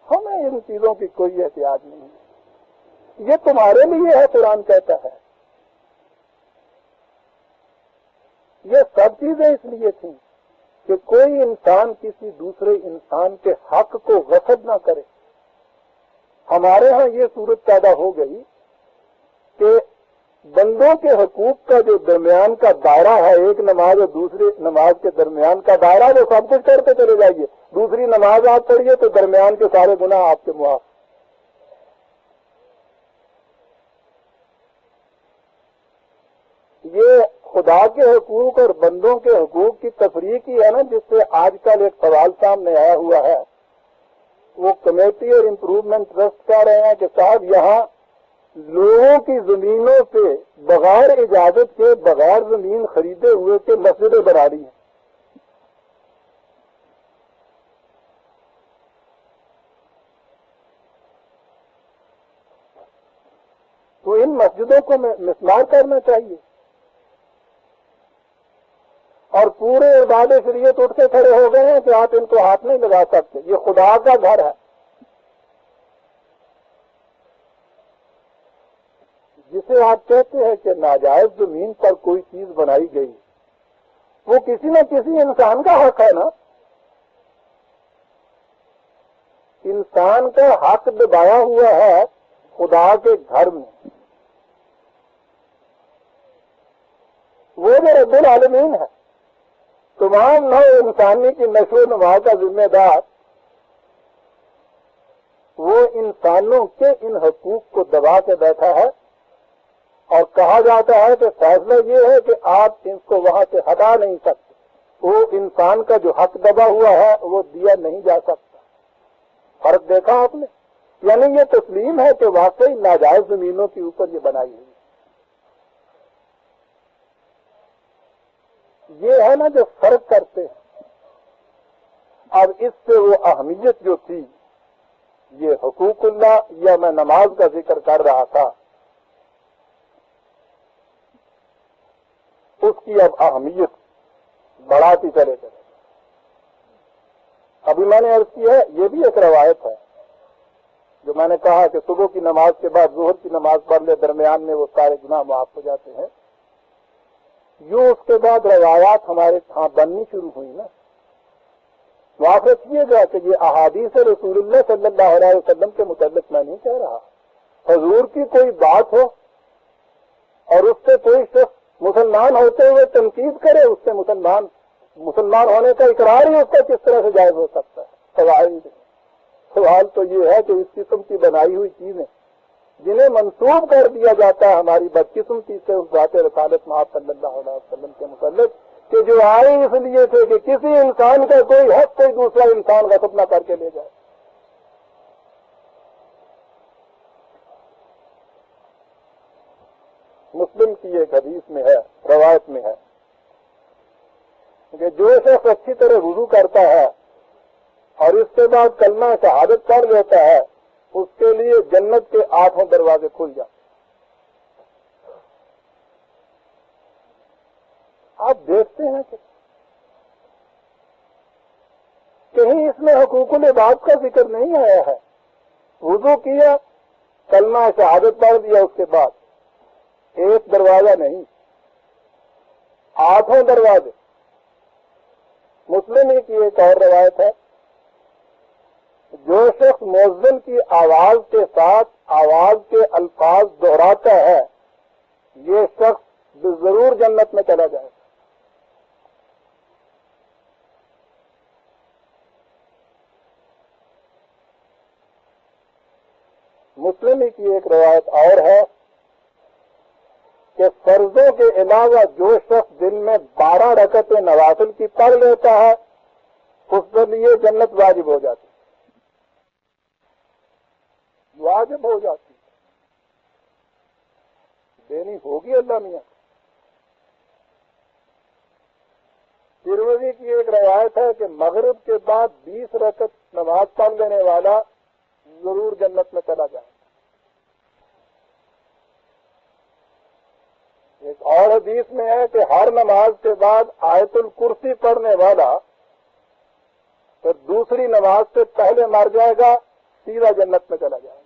ہمیں ان چیزوں کی کوئی احتیاج نہیں ہے. یہ تمہارے لیے ہے, قرآن کہتا ہے. یہ سب چیزیں اس لیے تھیں کہ کوئی انسان کسی دوسرے انسان کے حق کو غصب نہ کرے. ہمارے ہاں یہ صورت پیدا ہو گئی کہ بندوں کے حقوق کا جو درمیان کا دائرہ ہے, ایک نماز اور دوسری نماز کے درمیان کا دائرہ, وہ سب کچھ کرتے چلے جائیے. دوسری نماز آپ پڑھیے تو درمیان کے سارے گناہ آپ کے معاف. یہ خدا کے حقوق اور بندوں کے حقوق کی تفریق ہی ہے نا, جس سے آج کل ایک سوال سامنے آیا ہوا ہے. وہ کمیٹی اور امپروومنٹ ٹرسٹ کہہ رہے ہیں کہ صاحب یہاں لوگوں کی زمینوں سے بغیر اجازت کے, بغیر زمین خریدے ہوئے کے مسجدیں بنا رہی ہیں. تو ان مسجدوں کو مسمار کرنا چاہیے. اور پورے ارباب شریعت اٹھ کے کھڑے ہو گئے ہیں کہ آپ ان کو ہاتھ نہیں لگا سکتے, یہ خدا کا گھر ہے. جسے آپ کہتے ہیں کہ ناجائز زمین پر کوئی چیز بنائی گئی, وہ کسی نہ کسی انسان کا حق ہے نا. انسان کا حق دبایا ہوا ہے خدا کے گھر میں. وہ جو رب العالمین ہے, تمام نو انسانی کی نشو و نما کا ذمہ دار, وہ انسانوں کے ان حقوق کو دبا کے بیٹھا ہے. اور کہا جاتا ہے کہ فیصلہ یہ ہے کہ آپ ان کو وہاں سے ہٹا نہیں سکتے. وہ انسان کا جو حق دبا ہوا ہے وہ دیا نہیں جا سکتا. فرق دیکھا آپ نے؟ یعنی یہ تسلیم ہے کہ واقعی ناجائز زمینوں کے اوپر یہ بنائی ہوئی. یہ ہے نا جو فرق کرتے ہیں. اب اس سے وہ اہمیت جو تھی, یہ حقوق اللہ یا میں نماز کا ذکر کر رہا تھا, اس کی اب اہمیت بڑھاتی چلے گئے. ابھی میں نے عرض کی ہے, یہ بھی ایک روایت ہے جو میں نے کہا کہ صبح کی نماز کے بعد ظہر کی نماز پڑھ لے, درمیان میں وہ سارے گناہ معاف ہو جاتے ہیں. یوں اس کے بعد روایات ہمارے ہاں بننی شروع ہوئی نا. معاف رکھیے گا کہ یہ احادیث رسول اللہ صلی اللہ علیہ وسلم کے متعلق میں نہیں کہہ رہا. حضور کی کوئی بات ہو اور اس سے کوئی شخص مسلمان ہوتے ہوئے تنقید کرے, اس سے مسلمان ہونے کا اقرار ہی اس کا کس طرح سے جائز ہو سکتا ہے؟ سوال تو یہ ہے کہ اس قسم کی بنائی ہوئی چیزیں جنہیں منسوب کر دیا جاتا ہے ہماری بدقسمتی سے اس ذات رسالت محمد صلی اللہ علیہ وسلم کے متعلق کہ جو آئے اس لیے تھے کہ کسی انسان کا کوئی حق کوئی دوسرا انسان غصب نہ کر کے لے جائے. مسلم کی ایک حدیث میں ہے، روایت میں ہے کہ جو شخص اچھی طرح وضو کرتا ہے اور اس کے بعد کلمہ شہادت پڑھ لیتا ہے اس کے لیے جنت کے 8 دروازے کھل جاتے. آپ دیکھتے ہیں کہ کہیں اس میں حقوق العباد کا ذکر نہیں آیا ہے. وضو کیا، کلمہ شہادت پڑھ دیا، اس کے بعد ایک دروازہ نہیں، 8 دروازے. مسلم ہی کی ایک اور روایت ہے، جو شخص مؤذن کی آواز کے ساتھ آواز کے الفاظ دہراتا ہے یہ شخص ضرور جنت میں چلا جائے گا. مسلم ہی کی ایک روایت اور ہے کہ فرضوں کے علاوہ جو شخص دن میں 12 رکعتیں نوافل کی پڑھ لیتا ہے اس کے لیے جنت واجب ہو جاتی، واجب ہو جاتی، دینی ہوگی اللہ میاں. ترمذی کی ایک روایت ہے کہ مغرب کے بعد 20 رکعت نماز پڑھ لینے والا ضرور جنت میں چلا جائے. ایک اور حدیث میں ہے کہ ہر نماز کے بعد آیت الکرسی پڑھنے والا پھر دوسری نماز سے پہلے مر جائے گا سیدھا جنت میں چلا جائے گا.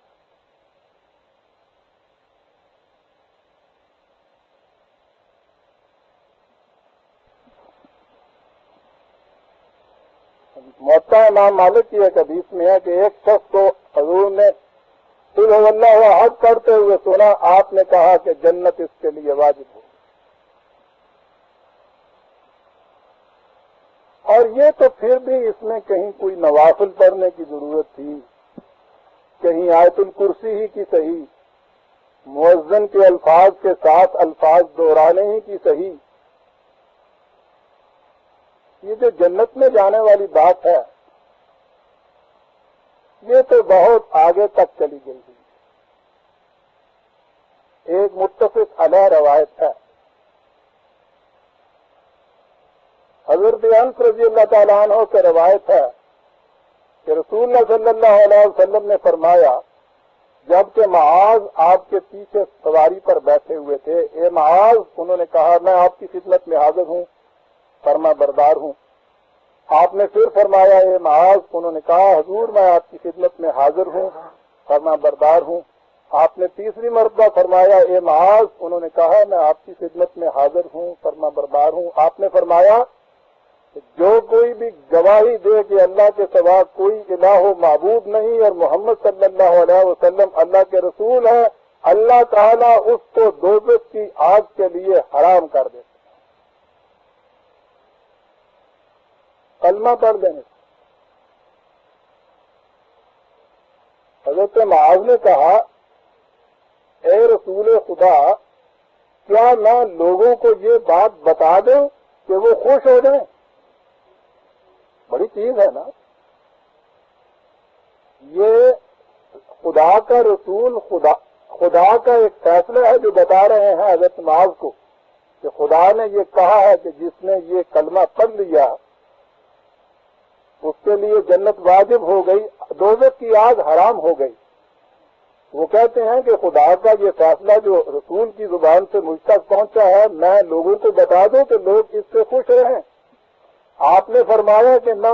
موطا امام مالک کی ایک حدیث میں ہے کہ ایک شخص کو حضور نے قل هو اللہ احد پڑھتے ہوئے سنا، آپ نے کہا کہ جنت اس کے لیے واجب ہو. اور یہ تو پھر بھی اس میں کہیں کوئی نوافل پڑھنے کی ضرورت تھی، کہیں آیت الکرسی ہی کی صحیح، مؤذن کے الفاظ کے ساتھ الفاظ دہرانے ہی کی صحیح. یہ جو جنت میں جانے والی بات ہے یہ تو بہت آگے تک چلی گئی ہے. ایک متفق علیہ روایت ہے، حضرت انس رضی اللہ تعالیٰ عنہ سے روایت ہے کہ رسول اللہ صلی اللہ علیہ وسلم نے فرمایا جبکہ معاذ آپ کے پیچھے سواری پر بیٹھے ہوئے تھے، اے معاذ، انہوں نے کہا میں آپ کی خدمت میں حاضر ہوں، فرما بردار ہوں. آپ نے پھر فرمایا اے معاذ، انہوں نے کہا حضور میں آپ کی خدمت میں حاضر ہوں، فرما بردار ہوں. آپ نے تیسری مرتبہ فرمایا اے معاذ، انہوں نے کہا میں آپ کی خدمت میں حاضر ہوں، فرما بردار ہوں. آپ نے فرمایا کہ جو کوئی بھی گواہی دے کہ اللہ کے سوا کوئی الہ و معبود نہیں اور محمد صلی اللہ علیہ وسلم اللہ کے رسول ہیں، اللہ تعالیٰ اس کو دوزخ کی آگ کے لیے حرام کر دے. کلمہ پڑھ دینے. حضرت معاذ نے کہا اے رسول خدا، کیا میں لوگوں کو یہ بات بتا دوں کہ وہ خوش ہو جائیں؟ بڑی چیز ہے نا یہ. خدا کا رسول خدا کا ایک فیصلہ ہے جو بتا رہے ہیں حضرت معاذ کو کہ خدا نے یہ کہا ہے کہ جس نے یہ کلمہ پڑھ لیا اس کے لیے جنت واجب ہو گئی، دوزخ کی آگ حرام ہو گئی. وہ کہتے ہیں کہ خدا کا یہ فیصلہ جو رسول کی زبان سے مجھ تک پہنچا ہے میں لوگوں کو بتا دوں کہ لوگ اس سے خوش رہیں. آپ نے فرمایا کہ نہ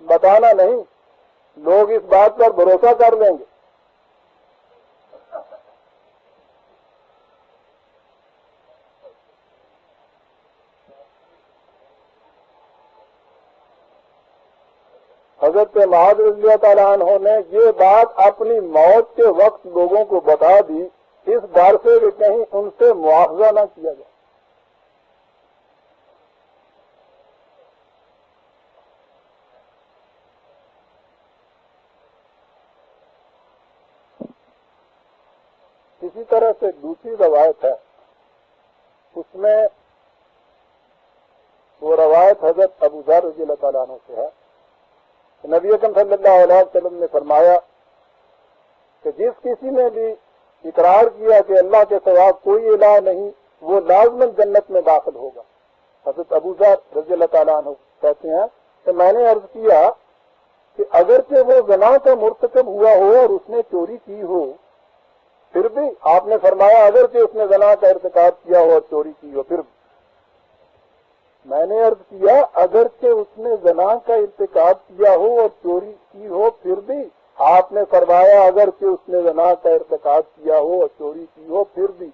بتانا نہیں، لوگ اس بات پر بھروسہ کر لیں گے. حضرت معاذ رضی اللہ تعالیٰ عنہ نے یہ بات اپنی موت کے وقت لوگوں کو بتا دی اس ڈر سے کہ کہیں ان سے مواخذہ نہ کیا جائے. دوسری روایت ہے اس میں وہ روایت حضرت ابو ذر رضی اللہ تعالیٰ عنہ سے ہے کہ نبی اکرم صلی اللہ علیہ وسلم نے فرمایا کہ جس کسی نے بھی اقرار کیا کہ اللہ کے سوا کوئی الہ نہیں وہ لازماً جنت میں داخل ہوگا. حضرت ابو ذر رضی اللہ تعالیٰ عنہ کہتے ہیں کہ میں نے عرض کیا کہ اگرچہ وہ زنا کا مرتکب ہوا ہو اور اس نے چوری کی ہو پھر بھی آپ نے فرمایا اگرچہ اس نے زنا کا ارتکاب کیا ہو اور چوری کی ہو پھر بھی. میں نے عرض کیا اگرچہ اس نے زنا کا ارتکاب کیا ہو اور چوری کی ہو پھر بھی آپ نے فرمایا اگرچہ اس نے زنا کا ارتکاب کیا ہو اور چوری کی ہو پھر بھی.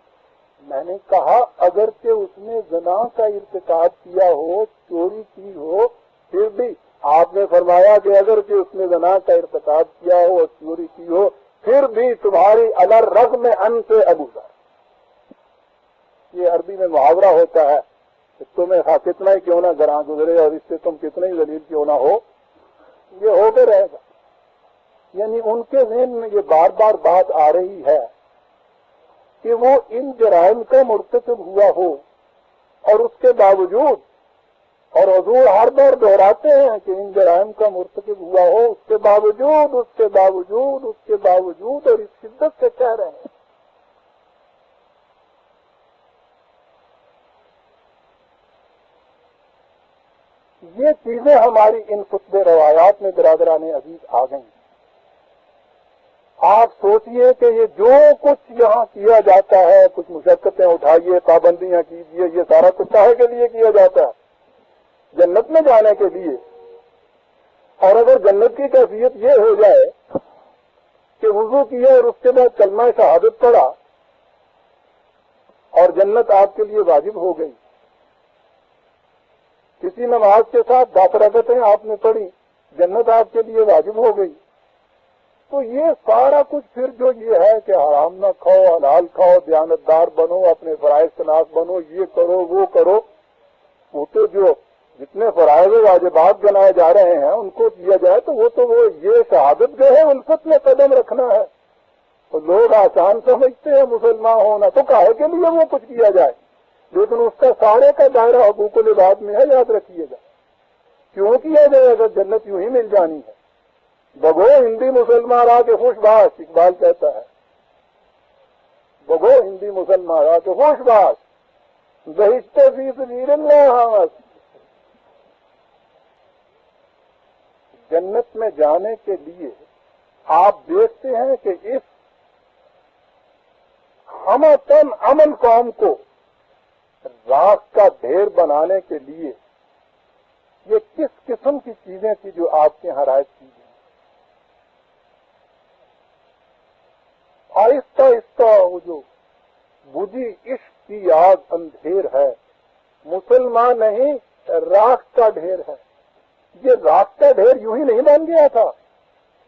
میں نے کہا اگرچہ اس نے زنا کا ارتکاب کیا ہو چوری کی ہو پھر بھی آپ نے فرمایا کہ اگرچہ اس نے زنا کا ارتکاب کیا ہو اور چوری کی ہو پھر بھی تمہاری الرغم ان سے ابو ذر. یہ عربی میں محاورہ ہوتا ہے کہ تمہیں کتنا ہی کیوں نہ گراں گزرے اور اس سے تم کتنے ہی ذلیل کیوں نہ ہو یہ ہو کے رہے گا. یعنی ان کے ذہن میں یہ بار بار بات آ رہی ہے کہ وہ ان جرائم کا مرتکب ہوا ہو اور اس کے باوجود اور حضور ہر بار دہراتے ہیں کہ ان جرائم کا مرتکب ہوا ہو اس کے باوجود اور اس شدت سے کہہ رہے ہیں. یہ چیزیں ہماری ان خطبہ روایات میں برادران عزیز آ گئی. آپ سوچئے کہ یہ جو کچھ یہاں کیا جاتا ہے کچھ مشقتیں اٹھائیے پابندیاں کیجیے یہ سارا کچھ کاہے کے لیے کیا جاتا ہے؟ جنت میں جانے کے لیے. اور اگر جنت کی کیفیت یہ ہو جائے کہ وضو کیا اور اس کے بعد کلمہ شہادت پڑھا اور جنت آپ کے لیے واجب ہو گئی, کسی نماز کے ساتھ 10 رکعتیں آپ نے پڑھی جنت آپ کے لیے واجب ہو گئی, تو یہ سارا کچھ پھر جو یہ ہے کہ حرام نہ کھاؤ حلال کھاؤ دیانتدار بنو اپنے فرائض شناس بنو یہ کرو وہ کرو, وہ تو جو جتنے فرائض و واجبات گنائے جا رہے ہیں ان کو دیا جائے تو وہ یہ شہادت جو ہے الفت میں قدم رکھنا ہے. تو لوگ آسان سمجھتے ہیں مسلمان ہونا تو کاہے کے لیے وہ کچھ کیا جائے, لیکن اس کا سارے کا دائرہ حقوق العباد میں ہے. یاد رکھیے گا کیوں کیا جائے اگر جنت یوں ہی مل جانی ہے. بگو ہندی مسلمان را کے خوش باش اقبال کہتا ہے, بگو ہندی مسلمان را کے خوش باش بہشت فی سبیل اللہ. جنت میں جانے کے لیے آپ دیکھتے ہیں کہ اس ہمتن امن قوم کو راکھ کا ڈھیر بنانے کے لیے یہ کس قسم کی چیزیں تھی جو آپ کے یہاں رائج کی گئی. آہستہ آہستہ وہ جو بجھی عشق کی آگ اندھیر ہے مسلمان نہیں راکھ کا ڈھیر ہے. یہ راکھ کا ڈھیر یوں ہی نہیں بن گیا تھا,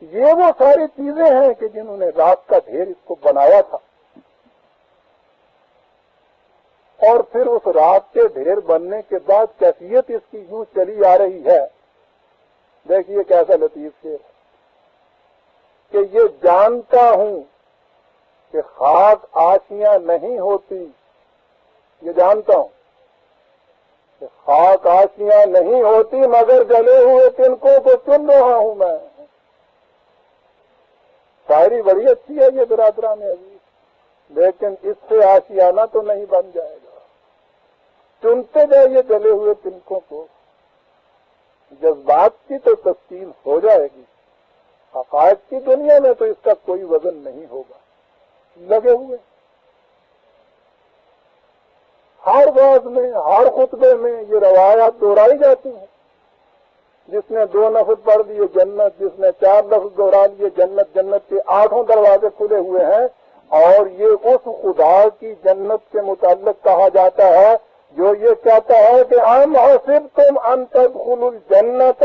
یہ وہ ساری چیزیں ہیں کہ جنہوں نے راکھ کا ڈھیر اس کو بنایا تھا. اور پھر اس راکھ کے ڈھیر بننے کے بعد کیفیت اس کی یوں چلی آ رہی ہے. دیکھیے کیسا لطیف شعر ہے کہ یہ جانتا ہوں کہ خاک آشیاں نہیں ہوتی, یہ جانتا ہوں کہ خاک آشیاں نہیں ہوتی مگر جلے ہوئے تنکوں کو چن رہا ہوں میں. شاعری بڑی اچھی ہے یہ برادران عزیز, لیکن اس سے آشیانہ تو نہیں بن جائے گا. چنتے جائیے جلے ہوئے تنکوں کو, جذبات کی تو تفصیل ہو جائے گی, حقائق کی دنیا میں تو اس کا کوئی وزن نہیں ہوگا. لگے ہوئے ہر باز میں ہر خطبے میں یہ روایات دہرائی جاتی ہیں. جس نے 2 لفظ پڑھ دیے جنت, جس نے 4 لفظ دہرا لیے جنت, جنت کے 8 دروازے کھلے ہوئے ہیں. اور یہ اس خدا کی جنت کے متعلق کہا جاتا ہے جو یہ کہتا ہے کہ ام حسبتم ان تدخلوا الجنت,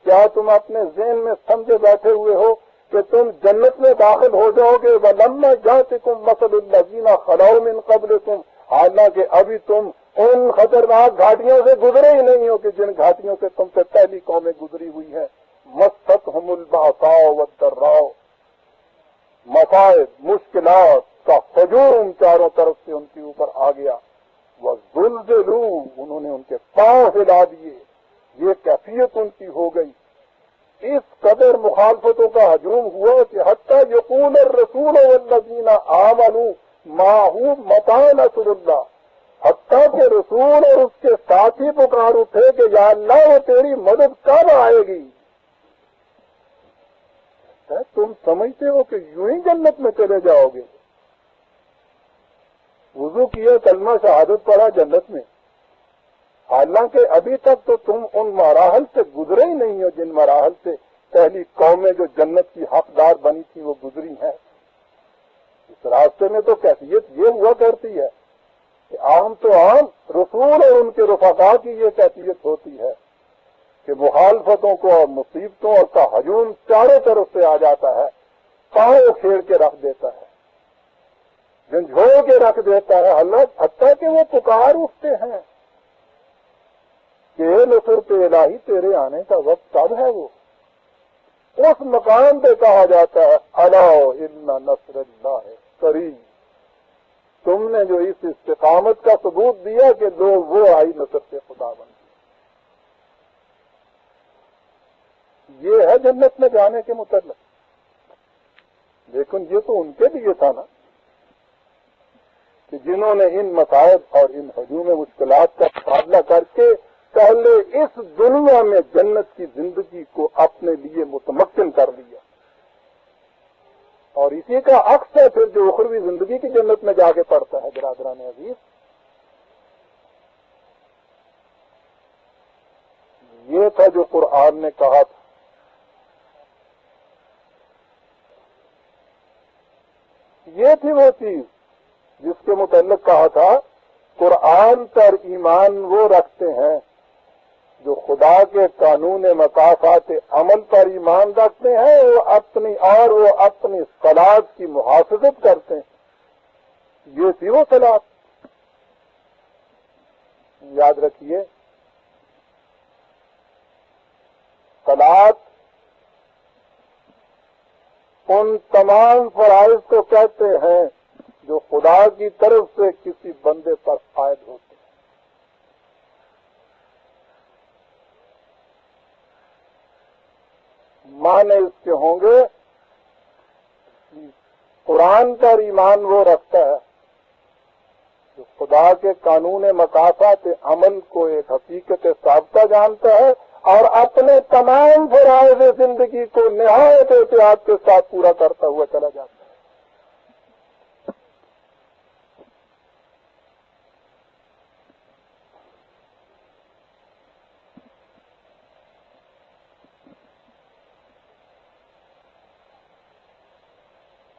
کیا تم اپنے ذہن میں سمجھے بیٹھے ہوئے ہو کہ تم جنت میں داخل ہو جاؤ گے. وَلَمَّا جَاءَتْكُم مَثَلُ الَّذِينَ خَلَوْا مِن قَبْلِكُم, حالانکہ ابھی تم ان خطرناک گھاٹیوں سے گزرے ہی نہیں ہو کہ جن گھاٹیوں سے تم سے پہلی قومیں گزری ہوئی ہیں. مَسَّتْهُمُ الْبَأْسَاءُ وَالضَّرَّاءُ, مصائب مشکلات کا ہجوم چاروں طرف سے ان کے اوپر آ گیا. وَزُلْزِلُوا، انہوں نے ان کے پاؤں ہلا دیے. یہ کیفیت ان کی ہو گئی. اس قدر مخالفتوں کا ہجوم ہوا کہ حتیٰ یقول الرسول والذین آمنوا معه متی نصر اللہ، حتیٰ کہ رسول اور اس کے ساتھی پکار اٹھے کہ یا اللہ وہ تیری مدد کب آئے گی. تم سمجھتے ہو کہ یوں ہی جنت میں چلے جاؤ گے؟ وضو کیا، کلمہ شہادت پڑھا، جنت میں. حالانکہ ابھی تک تو تم ان مراحل سے گزرے ہی نہیں ہو جن مراحل سے پہلی قومیں جو جنت کی حقدار بنی تھی وہ گزری ہیں. اس راستے میں تو کیفیت یہ ہوا کرتی ہے کہ عام تو عام رسول اور ان کے رفقا کی یہ کیفیت ہوتی ہے کہ مخالفتوں کو اور مصیبتوں اور کا ہجوم چاروں طرف سے آ جاتا ہے، پاؤں کھیڑ کے رکھ دیتا ہے، جھنجھوڑ کے رکھ دیتا ہے. حتیٰ کہ وہ پکار اٹھتے ہیں کہ اے نصرت الہی تیرے آنے کا وقت کب ہے. وہ اس مقام پہ کہا جاتا ہے الا ان نصر اللہ قریب. تم نے جو اس استقامت کا ثبوت دیا کہ لوگ وہ آئی نصر سے خدا بن. یہ ہے جنت میں جانے کے متعلق. لیکن یہ تو ان کے لیے تھا نا کہ جنہوں نے ان مصائب اور ان ہجوم مشکلات کا مقابلہ کر کے پہلے اس دنیا میں جنت کی زندگی کو اپنے لیے متمکن کر لیا. اور اسی کا عکس ہے پھر جو اخروی زندگی کی جنت میں جا کے پڑتا ہے. برادران عزیز، یہ تھا جو قرآن نے کہا تھا. یہ تھی وہ چیز جس کے متعلق کہا تھا قرآن پر ایمان وہ رکھتے ہیں جو خدا کے قانون مقاصد عمل پر ایمان رکھتے ہیں، وہ اپنی صلاۃ کی محافظت کرتے ہیں. یہ تھی وہ صلاۃ. یاد رکھیے، صلاۃ ان تمام فرائض کو کہتے ہیں جو خدا کی طرف سے کسی بندے پر عائد ہوتے ہیں. معنی اس کے ہوں گے قرآن پر ایمان وہ رکھتا ہے جو خدا کے قانون مقاصد عمل کو ایک حقیقت ثابتہ جانتا ہے اور اپنے تمام فرائض زندگی کو نہایت احتیاط کے ساتھ پورا کرتا ہوا چلا جاتا ہے.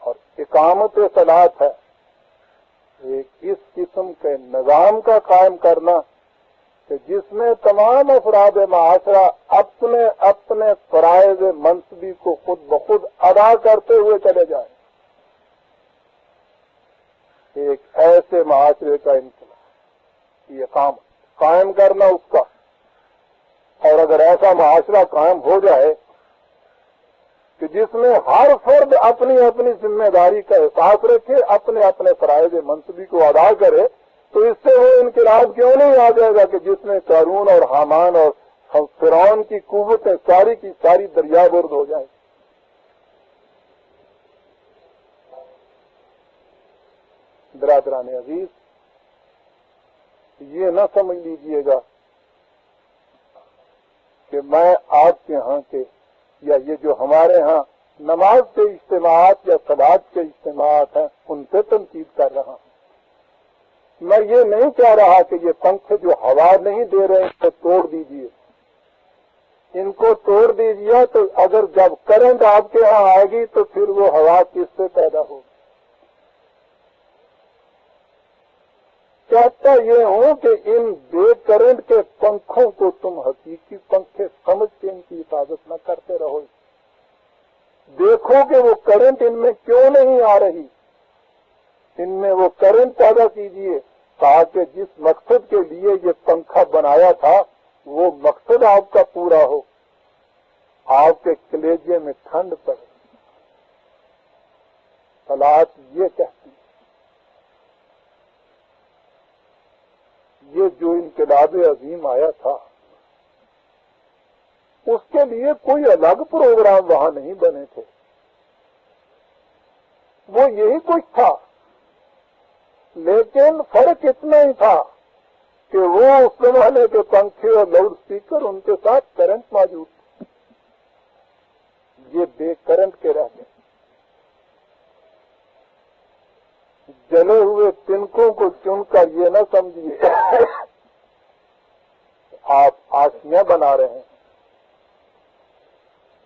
اور اقامت صلاۃ ہے ایک اس قسم کے نظام کا قائم کرنا کہ جس میں تمام افراد معاشرہ اپنے اپنے فرائض منصبی کو خود بخود ادا کرتے ہوئے چلے جائیں. ایک ایسے معاشرے کا انقلاب، یہ کام قائم کرنا اس کا. اور اگر ایسا معاشرہ قائم ہو جائے کہ جس میں ہر فرد اپنی اپنی ذمہ داری کا احساس رکھے، اپنے اپنے فرائض منصبی کو ادا کرے، تو اس سے وہ انقلاب کیوں نہیں آ جائے گا کہ جس میں قارون اور حامان اور فرعون کی قوتیں ساری کی ساری دریا برد ہو جائیں. برادران عزیز، یہ نہ سمجھ لیجئے گا کہ میں آپ کے ہاں کے یا یہ جو ہمارے ہاں نماز کے اجتماعات یا صلاۃ کے اجتماعات ہیں ان پہ تنقید کر رہا ہوں. میں یہ نہیں کہہ رہا کہ یہ پنکھے جو ہوا نہیں دے رہے ان کو توڑ دیجئے. ان کو توڑ دیجئے تو اگر جب کرنٹ آپ کے ہاں آئے گی تو پھر وہ ہوا کس سے پیدا ہوگی. کہتا یہ ہوں کہ ان بے کرنٹ کے پنکھوں کو تم حقیقی پنکھے سمجھ کے ان کی حفاظت نہ کرتے رہو. دیکھو کہ وہ کرنٹ ان میں کیوں نہیں آ رہی. ان میں وہ کرنٹ پیدا کیجئے تاکہ جس مقصد کے لیے یہ پنکھا بنایا تھا وہ مقصد آپ کا پورا ہو، آپ کے کلیجے میں ٹھنڈ پڑے. صلاۃ یہ کہتی ہے یہ جو انقلاب عظیم آیا تھا اس کے لیے کوئی الگ پروگرام وہاں نہیں بنے تھے، وہ یہی کچھ تھا، لیکن فرق اتنا ہی تھا کہ وہ اس زمانے کے پنکھے اور لاؤڈ اسپیکر ان کے ساتھ کرنٹ موجود تھا، یہ بے کرنٹ کے رہ گئے۔ جلے ہوئے تنکوں کو چن کر یہ نہ سمجھیے آپ آشیاں بنا رہے ہیں،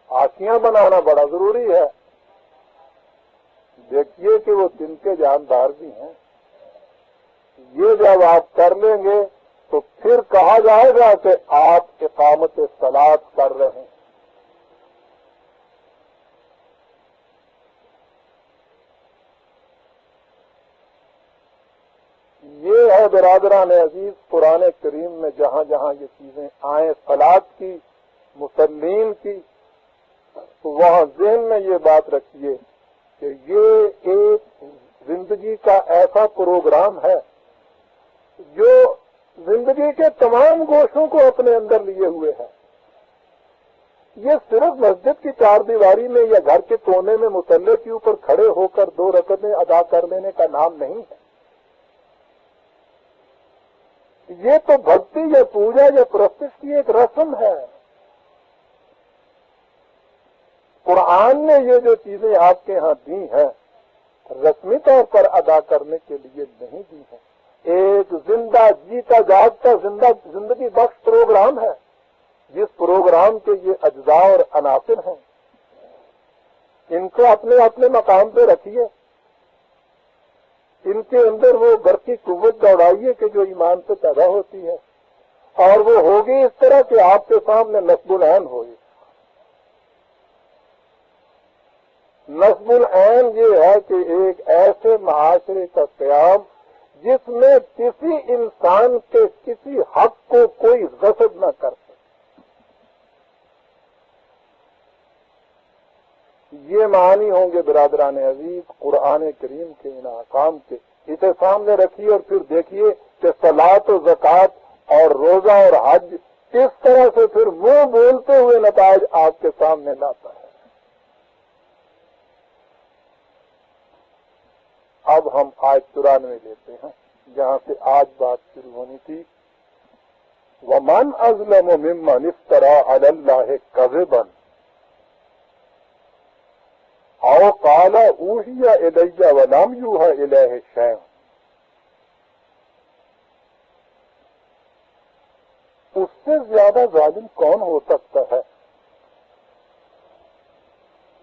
آشیاں بنانا بڑا ضروری ہے۔ دیکھیے کہ وہ تنکے جاندار بھی ہیں، یہ جب آپ کر لیں گے تو پھر کہا جائے گا کہ آپ اقامت صلاۃ کر رہے ہیں۔ یہ ہے برادران عزیز قرآن کریم میں جہاں جہاں یہ چیزیں آئیں صلاۃ کی، مسلین کی، تو وہاں ذہن میں یہ بات رکھیے کہ یہ ایک زندگی کا ایسا پروگرام ہے جو زندگی کے تمام گوشوں کو اپنے اندر لیے ہوئے ہے۔ یہ صرف مسجد کی چار دیواری میں یا گھر کے کونے میں مصلی کے اوپر کھڑے ہو کر 2 رکعتیں ادا کر لینے کا نام نہیں ہے۔ یہ تو بھکتی یا پوجا یا پرستش کی ایک رسم ہے۔ قرآن نے یہ جو چیزیں آپ کے ہاں دی ہیں رسمی طور پر ادا کرنے کے لیے نہیں دی ہیں، ایک زندہ جیتا جاگتا زندگی بخش پروگرام ہے، جس پروگرام کے یہ اجزاء اور عناصر ہیں، ان کو اپنے اپنے مقام پہ رکھیے، ان کے اندر وہ برقی قوت دوڑائیے کہ جو ایمان سے پیدا ہوتی ہے، اور وہ ہوگی اس طرح کہ آپ کے سامنے نصب العین ہوگی۔ نصب العین یہ ہے کہ ایک ایسے معاشرے کا قیام جس میں کسی انسان کے کسی حق کو کوئی غصب نہ کر سکے۔ یہ معنی ہوں گے برادران عزیز قرآن کریم کے ان احکام کے، اسے سامنے رکھیے اور پھر دیکھیے کہ صلاۃ و زکوٰۃ اور روزہ اور حج کس طرح سے پھر وہ بولتے ہوئے نتائج آپ کے سامنے لاتا ہے۔ اب ہم آیت 94 لیتے ہیں جہاں سے آج بات شروع ہونی تھی۔ وَمَنْ أَظْلَمُ مِمَّنِ افْتَرَىٰ عَلَى اللَّهِ كَذِبًا أَوْ قَالَ أُوحِيَ إِلَيَّ وَلَمْ يُوحَ إِلَيْهِ شَيْءٌ، اس سے زیادہ ظالم کون ہو سکتا ہے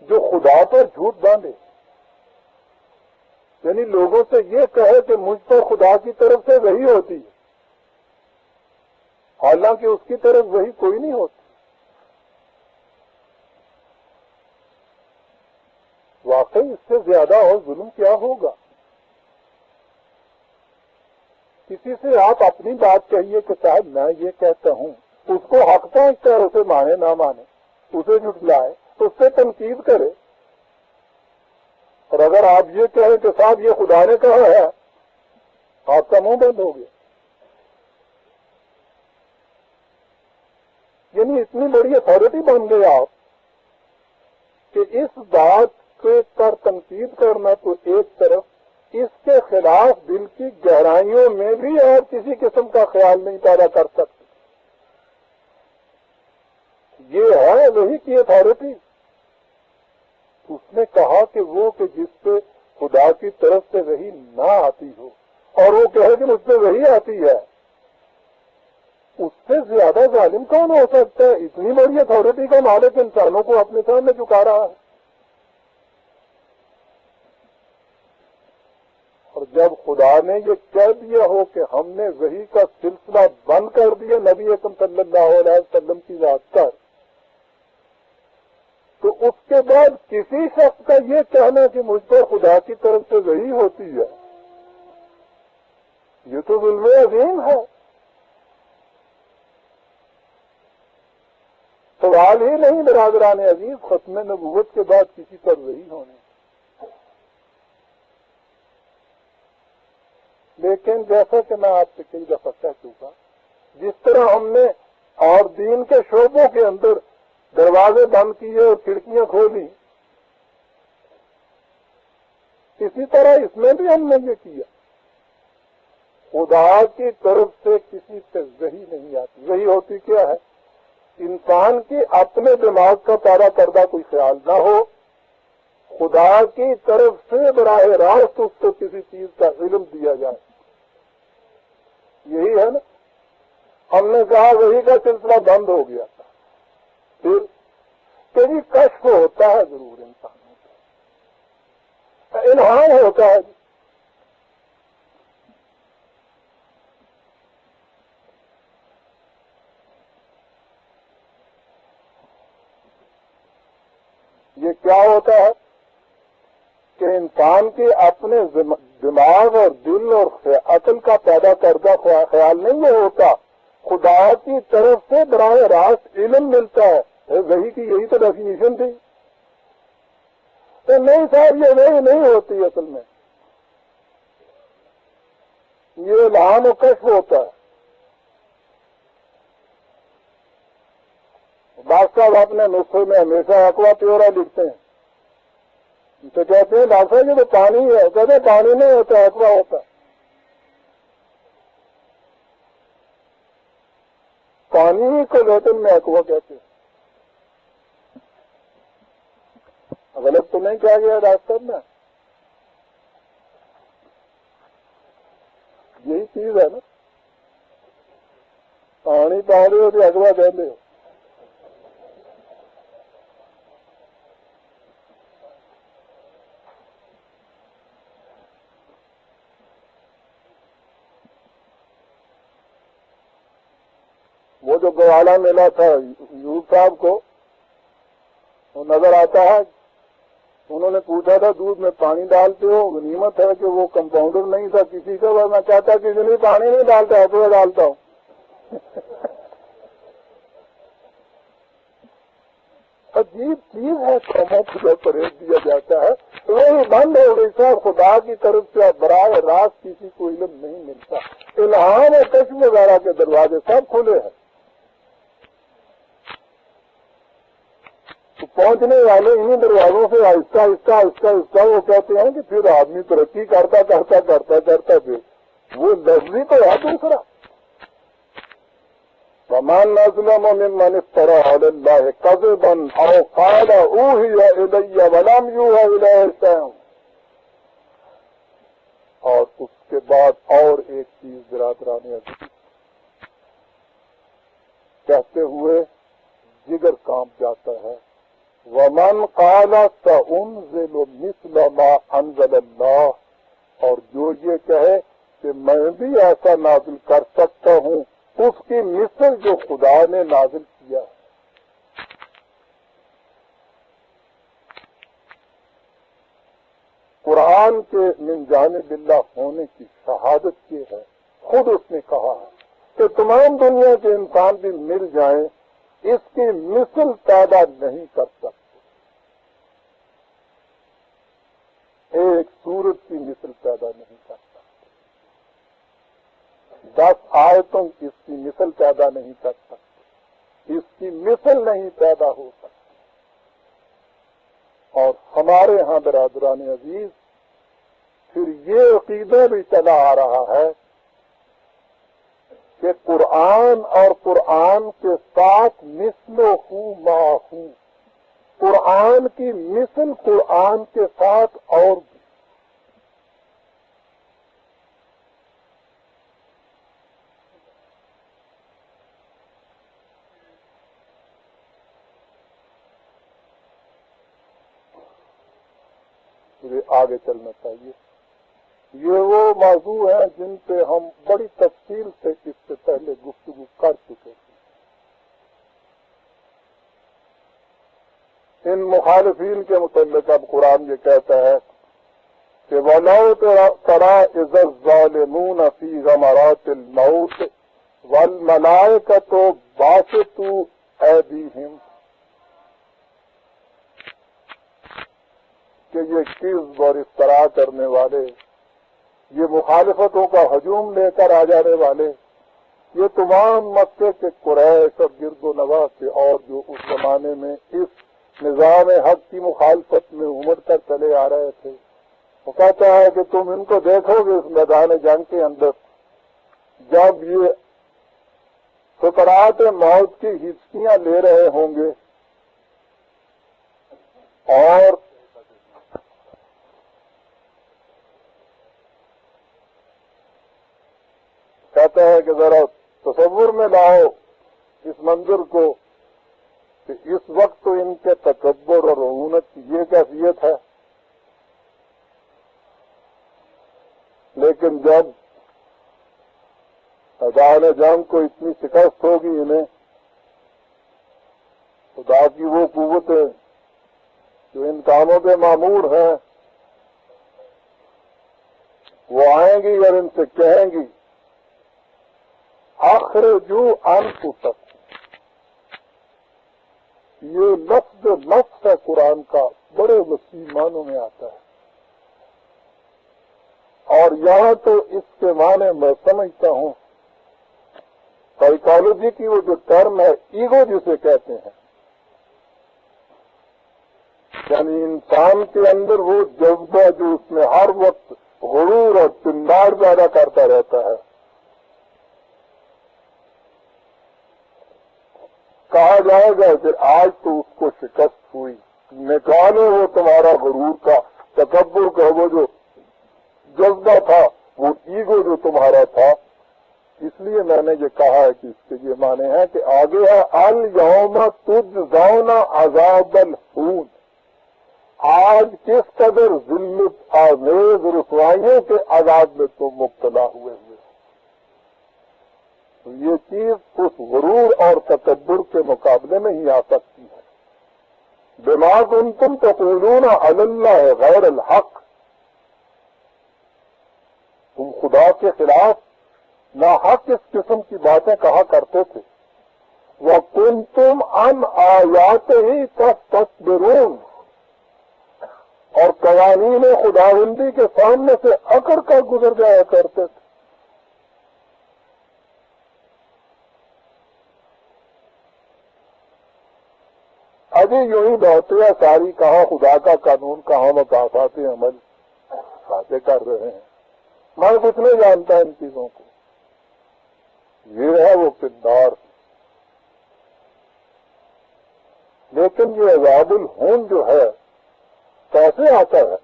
جو خدا پر جھوٹ باندھے، یعنی لوگوں سے یہ کہے کہ مجھ پر خدا کی طرف سے وحی ہوتی ہے، حالانکہ اس کی طرف وحی کوئی نہیں ہوتی۔ واقعی اس سے زیادہ اور ظلم کیا ہوگا؟ کسی سے آپ اپنی بات کہیے کہ صاحب میں یہ کہتا ہوں، اس کو حق پہنچتا ہے، اسے مانے نہ مانے، اسے جھٹلائے، اس سے تنقید کرے، اور اگر آپ یہ کہیں کہ صاحب یہ خدا نے کہا ہے، آپ کا منہ بند ہو گیا۔ یعنی اتنی بڑی اتھارٹی بن گئے آپ کہ اس بات کے پر تنقید کرنا تو ایک طرف، اس کے خلاف دل کی گہرائیوں میں بھی آپ کسی قسم کا خیال نہیں پیدا کر سکتے۔ یہ ہے وہی کی اتھارٹی۔ اس نے کہا کہ وہ کہ جس پہ خدا کی طرف سے وحی نہ آتی ہو اور وہ کہے کہ مجھ پہ وحی آتی ہے، اس سے زیادہ ظالم کون ہو سکتا ہے؟ اتنی بڑی اتھارٹی کا مالک انسانوں کو اپنے سامنے جھکا رہا ہے۔ اور جب خدا نے یہ کہہ دیا ہو کہ ہم نے وحی کا سلسلہ بند کر دیا نبی اکرم صلی اللہ علیہ وسلم کی ذات پر، تو اس کے بعد کسی شخص کا یہ کہنا کہ مجھ پر خدا کی طرف سے وحی ہوتی ہے، یہ تو ظلم عظیم ہے۔ سوال ہی نہیں برادران عزیز ختم نبوت کے بعد کسی پر وحی ہونے۔ لیکن جیسا کہ میں آپ سے کئی دفعہ کہہ چکا، جس طرح ہم نے اور دین کے شعبوں کے اندر دروازے بند کیے اور کھڑکیاں کھولی، اسی طرح اس میں بھی ہم نے یہ کیا۔ خدا کی طرف سے کسی سے وحی نہیں آتی۔ وحی ہوتی کیا ہے؟ انسان کی اپنے دماغ کا پیدا کردہ کوئی خیال نہ ہو، خدا کی طرف سے براہ راست اس کو کسی چیز کا علم دیا جائے، یہی ہے نا۔ ہم نے کہا وحی کا سلسلہ بند ہو گیا تھا، پھر کہ جی کشف ہوتا ہے ضرور انسانوں کا، الہام ہوتا ہے۔ یہ کیا ہوتا ہے کہ انسان کے اپنے دماغ اور دل اور عقل کا پیدا کردہ خیال نہیں یہ ہوتا، خدا کی طرف سے براہ راست علم ملتا ہے۔ وحی کی یہی تو ڈیفینیشن تھی۔ تو نہیں صاحب، یہ وحی نہیں ہوتی، اصل میں یہ الہام و کشف ہوتا ہے۔ ڈاکٹر صاحب اپنے نسخے میں ہمیشہ ایکوا پیورا لکھتے ہیں، تو کہتے ہیں ڈاکٹر صاحب یہ تو پانی ہے، کہتے ہیں پانی نہیں ہوتا، ایکوا ہوتا ہے۔ پانی کو لیٹن میں ایکوا کہتے ہیں۔ غلط تو نہیں کہا گیا ڈاکٹر صاحب نے؟ یہی چیز ہے نا، پانی پانی ہو تو ایکوا کہتے ہو۔ وہ جو گوالا ملا تھا یوسف صاحب کو، وہ نظر آتا ہے، انہوں نے پوچھا تھا دودھ میں پانی ڈالتے ہو؟ غنیمت ہے کہ وہ کمپاؤنڈر نہیں تھا کسی کا، میں چاہتا کسی نے پانی نہیں ڈالتا ہے تو ڈالتا ہوں۔ عجیب چیز ہے، قوموں کو پرہیز دیا جاتا ہے، وہی بند ہو گئی صاحب۔ خدا کی طرف سے براہ راست کسی کو علم نہیں ملتا، الہام اور کشف وغیرہ کے دروازے سب کھلے ہیں، تو پہنچنے والے انہیں دروازوں سے آہستہ آہستہ آہستہ آہستہ وہ کہتے ہیں کہ پھر آدمی ترقی کرتا کرتا کرتا کرتا پھر وہ لفظی تو ہے دوسرا۔ وَمَن أَظْلَمُ مِمَّنِ افْتَرَىٰ عَلَى اللَّهِ كَذِبًا أَوْ قَالَ أُوحِيَ إِلَيَّ وَلَمْ يُوحَ إِلَيْهِ شَيْءٌ۔ اور اس کے بعد اور ایک چیز برادران عزیز کہتے ہوئے جگر کانپ جاتا ہے، وَمَنْ قَالَ سَأُنزِلُ مِثْلَ مَا أَنزَلَ اللَّهُ، اور جو یہ کہے کہ میں بھی ایسا نازل کر سکتا ہوں اس کی مثل جو خدا نے نازل کیا ہے۔ قرآن کے من جانب اللہ ہونے کی شہادت یہ ہے، خود اس نے کہا ہے کہ تمام دنیا کے انسان بھی مل جائیں اس کی مثل پیدا نہیں کر سکتے، ایک سورج کی مثل پیدا نہیں کر سکتے، 10 آیتوں اس کی مثل پیدا نہیں کر سکتے، اس کی مثل نہیں پیدا ہو سکتی۔ اور ہمارے ہاں برادران عزیز پھر یہ عقیدہ بھی چلا آ رہا ہے کہ قرآن اور قرآن کے ساتھ مثل ہو ما ہو، قرآن کی مثل قرآن کے ساتھ اور بھی۔ آگے چلنا چاہیے۔ یہ وہ موضوع ہیں جن پہ ہم بڑی تفصیل سے اس سے پہلے گفتگو کر چکے تھے۔ ان مخالفین کے متعلق اب قرآن یہ کہتا ہے کہ وَلَوْ تَرَىٰ إِذَ الظَّالِمُونَ فِي غَمَرَاتِ الْمَوْتِ وَالْمَلَائِكَةُ بَاسِطُو أَيْدِيهِمْ، کہ یہ کذب اور افتراء کرنے والے یہ مخالفتوں کا ہجوم لے کر آ جانے والے، یہ تمام مکے کے قریش اور گرد و نواح کے اور جو اس زمانے میں اس نظام حق کی مخالفت میں امڑ کر چلے آ رہے تھے، وہ کہتا ہے کہ تم ان کو دیکھو گے اس میدان جنگ کے اندر جب یہ سکرات موت کی ہچکیاں لے رہے ہوں گے اور کہتا ہے کہ ذرا تصور میں لاؤ اس منظر کو کہ اس وقت تو ان کے تکبر اور رعونت کی یہ کیفیت ہے، لیکن جب میدان جنگ کو اتنی شکست ہوگی انہیں، خدا کی وہ قوتیں جو ان کاموں پہ معمور ہیں وہ آئیں گی اور ان سے کہیں گی آخر جو انفسکم، یہ لفظ ہے قرآن کا، بڑے وسیع معنوں میں آتا ہے، اور یہاں تو اس کے معنی میں سمجھتا ہوں سائیکالوجی کی وہ جو ٹرم ہے ایگو جسے کہتے ہیں، یعنی انسان کے اندر وہ جذبہ جو اس میں ہر وقت غرور اور پندار پیدا کرتا رہتا ہے، کہا جائے گا کہ آج تو اس کو شکست ہوئی، نکالو وہ تمہارا غرور کا تکبر کا وہ جو جذبہ تھا، وہ ایگو جو تمہارا تھا۔ اس لیے میں نے یہ کہا ہے کہ اس کے یہ معنی ہے کہ آگے ہے الیوم تجزون عذاب الہون، آج کس قدر ذلت آمیز رسوائیوں کے عذاب میں تم مبتلا ہوئے ہوئے، تو یہ چیز اس غرور اور تکبر کے مقابلے میں ہی آ سکتی ہے۔ بما کنتم تقولون علی اللہ غیر الحق، تم خدا کے خلاف ناحق اس قسم کی باتیں کہا کرتے تھے۔ وَكُنْتُمْ عَنْ آیَاتِهِ تَسْتَكْبِرُونَ، اور قوانین خداوندی کے سامنے سے اکڑ کر گزر جایا کرتے تھے۔ ابھی یوں ہی بہتے ہیں ساری کہاں خدا کا قانون، کہاں مقاصد عمل باتیں کر رہے ہیں، میں کچھ نہیں جانتا ان چیزوں کو، یہ ہے وہ کردار۔ لیکن یہ عذاب الہون جو ہے کیسے آتا ہے؟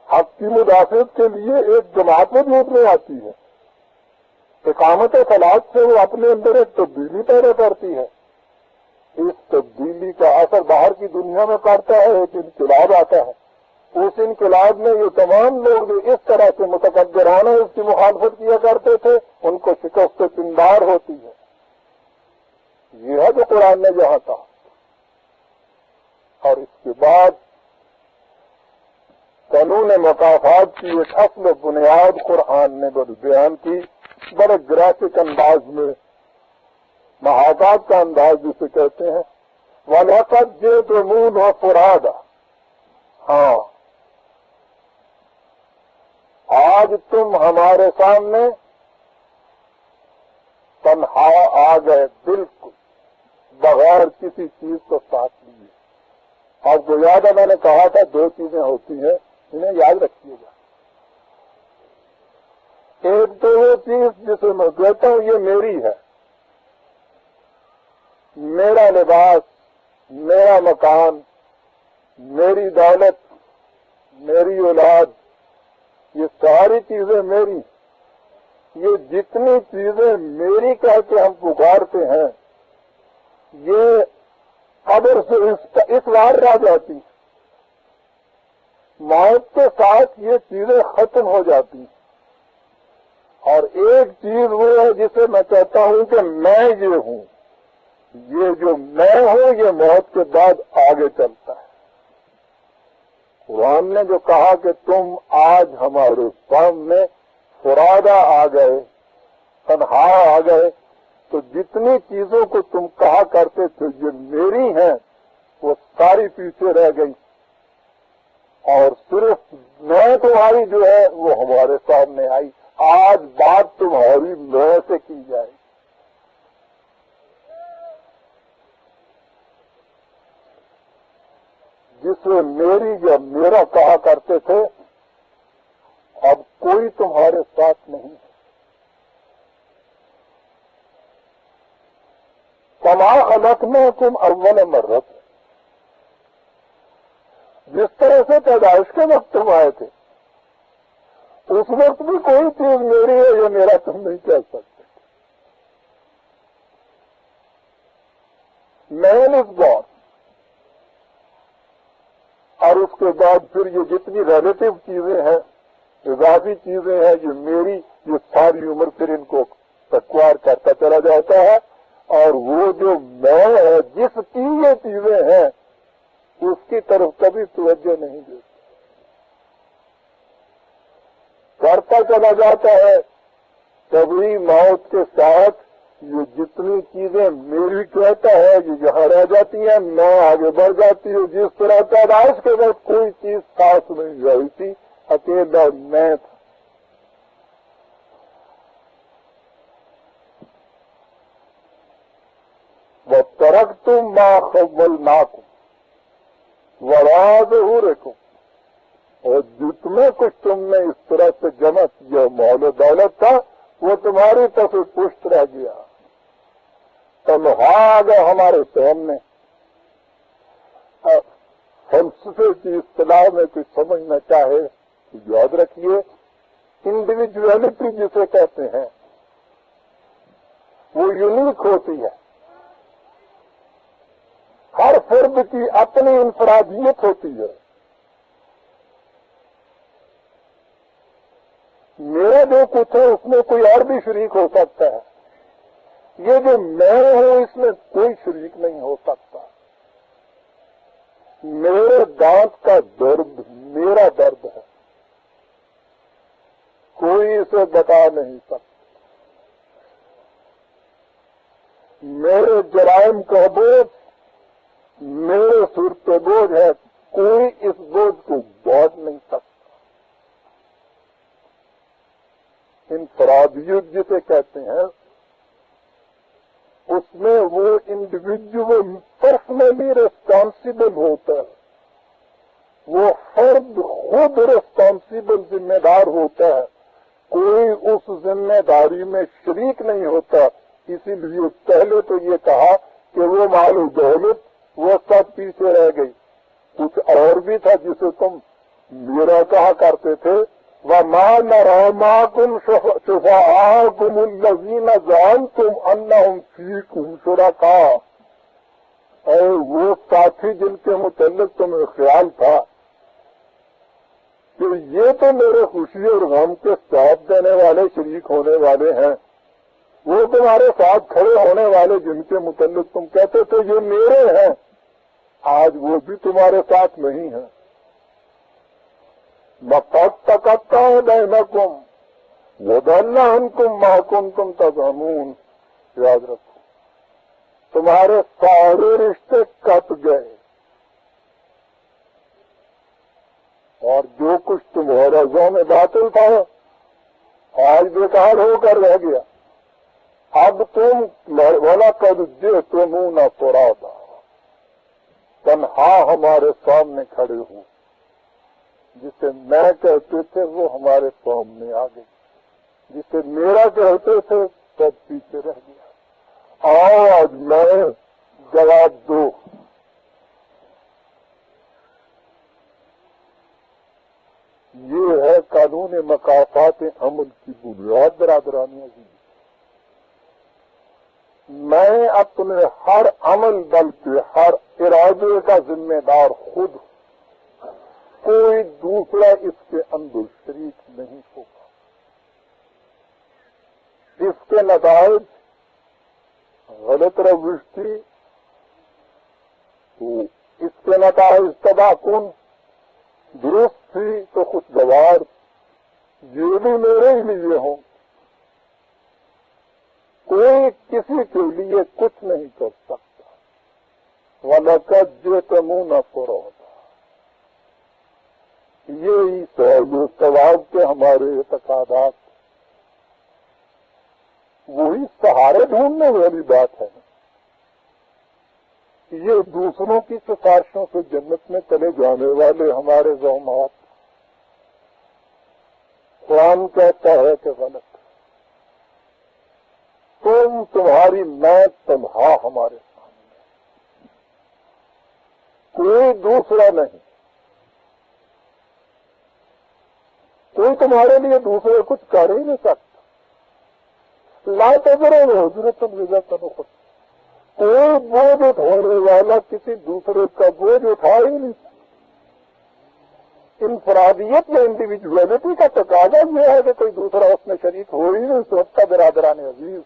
حق کی مدافعت کے لیے ایک جماعت وجود میں آتی ہے، اقامت صلاۃ سے وہ اپنے اندر ایک تبدیلی پیدا کرتی ہے، اس تبدیلی کا اثر باہر کی دنیا میں پڑتا ہے، ایک انقلاب آتا ہے، اس انقلاب میں یہ تمام لوگ جو اس طرح سے متکبرانہ اس کی مخالفت کیا کرتے تھے ان کو شکست پندار ہوتی ہے۔ یہ ہے جو قرآن نے یہاں کہا، اور اس کے بعد قانون مکافات کی ایک اصل بنیاد قرآن نے بیان کی، بڑے گرافک انداز میں، محاذات کا انداز جسے کہتے ہیں۔ وَلَقَدْ جِئْتُمُونَا فُرَادًا، ہاں آج تم ہمارے سامنے تنہا آ گئے، بالکل بغیر کسی چیز کو ساتھ لیے۔ آپ کو یاد ہے میں نے کہا تھا دو چیزیں ہوتی ہیں، انہیں یاد رکھیے گا۔ ایک تو وہ چیز جسے میں کہتا ہوں یہ میری ہے، میرا لباس، میرا مکان، میری دولت، میری اولاد، یہ ساری چیزیں میری، یہ جتنی چیزیں میری کہہ کے ہم پکارتے ہیں یہ قبر سے اس وار رہ جاتی، موت کے ساتھ یہ چیزیں ختم ہو جاتی، اور ایک چیز وہ ہے جسے میں کہتا ہوں کہ میں یہ ہوں، یہ جو میں ہوں یہ موت کے بعد آگے چلتا ہے۔ قرآن نے جو کہا کہ تم آج ہمارے سامنے فرادہ آ گئے، تنہا آ گئے، تو جتنی چیزوں کو تم کہا کرتے تھے یہ میری ہیں وہ ساری پیچھے رہ گئی، اور صرف میں تمہاری جو ہے وہ ہمارے سامنے آئی. آج بات تمہاری میں سے کی جائے. جس میں میری یا میرا کہا کرتے تھے اب کوئی تمہارے ساتھ نہیں ہے. کما خلقناکم اول مرۃ، جس طرح سے پیدائش کے وقت تم آئے تھے اس وقت بھی کوئی چیز میری ہے یا میرا تم نہیں کہہ سکتے. مین از گاڈ. اور اس کے بعد پھر یہ جتنی ریلیٹو چیزیں ہیں، اضافی چیزیں ہیں، یہ میری، یہ ساری عمر پھر ان کو تکوار کرتا چلا جاتا ہے. اور وہ جو میں ہے جس کی یہ چیزیں ہیں اس کی طرف کبھی توجہ نہیں دیتی. کرتا چلا جاتا ہے. کبھی موت کے ساتھ یہ جتنی چیزیں میری کہتا ہے یہ یہاں رہ جاتی ہیں، میں آگے بڑھ جاتی ہوں. جس طرح پیدائش کے وقت کوئی چیز ساتھ نہیں رہی تھی، اکیلا میں تھا. وَتَرَكْتُم مَّا خَوَّلْنَاكُمْ وَرَاءَ ظُهُورِكُمْ، اور جتنا کچھ تم نے اس طرح سے جمع کیا مال و دولت تھا وہ تمہاری طرف پشت رہ گیا. تنہا آ گئے ہمارے سامنے. فلسفے کی اصطلاح میں کوئی سمجھنا چاہے تو یاد رکھیے انڈیویجویلٹی جسے کہتے ہیں وہ یونیک ہوتی ہے. ہر فرد کی اپنی انفرادیت ہوتی ہے. میرا جو کچھ ہے اس میں کوئی اور بھی شریک ہو سکتا ہے. یہ جو میں ہوں اس میں کوئی شریک نہیں ہو سکتا. میرے دانت کا درد میرا درد ہے، کوئی اسے بتا نہیں سکتا. میرے جرائم کا بوجھ میرے سر پہ بوجھ ہے، کوئی اس بوجھ کو بانٹ نہیں سکتا. انفرادیت جسے کہتے ہیں اس میں وہ انڈیویجول پرسنلی ریسپانسبل ہوتا ہے. وہ فرد خود ریسپانسبل ذمہ دار ہوتا ہے، کوئی اس ذمہ داری میں شریک نہیں ہوتا. اسی لیے پہلے تو یہ کہا کہ وہ مال و دولت وہ سب پیچھے رہ گئی. کچھ اور بھی تھا جسے تم میرا کہا کرتے تھے. وَمَا نَرَىٰ مَعَكُمْ شُفَعَاءَكُمُ الَّذِينَ زَعَمْتُمْ أَنَّهُمْ فِيكُمْ شُرَكَاءُ، اے وہ ساتھی جن کے متعلق تمہیں خیال تھا کہ یہ تو میرے خوشی اور غم کے ساتھ دینے والے شریک ہونے والے ہیں، وہ تمہارے ساتھ کھڑے ہونے والے جن کے متعلق تم کہتے تھے یہ میرے ہیں، آج وہ بھی تمہارے ساتھ نہیں ہیں. وَقَدْ تَقَطَّعَ بَيْنَكُمْ وَضَلَّ عَنْكُمْ مَا كُنْتُمْ تَزْعُمُونَ. یاد رکھو تمہارے سارے رشتے کٹ گئے اور جو کچھ تمہارا ذہن باطل تھا آج بیکار ہو کر رہ گیا. اب تم وَلَقَدْ جِئْتُمُونَا فُرَادًا، تنہا ہمارے سامنے کھڑے ہو. جسے میں کہتے تھے وہ ہمارے سامنے آ گئی، جسے میرا کہتے تھے سب پیچھے رہ گیا. آؤ آج میں جواب دو. یہ ہے قانون مقافات عمل کی بنیاد. برادرانی عزیز، میں اپنے ہر عمل بلکہ ہر ارادے کا ذمہ دار خود، کوئی دوسرا اس کے اندر شریک نہیں ہوگا. اس کے نتائج غلط روش تھی تو اس کے نتائج تباہ کن، درست تھی تو خوشگوار، یہ بھی میرے ہی لیے ہوں. کوئی کسی کے لیے کچھ نہیں کر سکتا. وَلَقَدْ جِئْتُمُونَا فُرَادًا. یہی جو ثواب کے ہمارے اعتقادات، وہی سہارے ڈھونڈنے والی بات ہے. یہ دوسروں کی سفارشوں سے جنت میں چلے جانے والے ہمارے زعمات، قرآن کہتا ہے کہ غلط. تمہاری میں تنہا ہمارے سامنے، کوئی دوسرا نہیں، کوئی تمہارے لیے دوسرے کچھ کر ہی نہیں سکتا. لا تذرون حضرت خود، کوئی بوجھ اٹھانے والا کسی دوسرے کا بوجھ اٹھا ہی نہیں سکتا. انفرادیت میں انڈیویجولیٹی کا تقاضا یہ ہے کہ کوئی دوسرا اس میں شریک ہو ہی نہیں سکتا. برادران عزیز،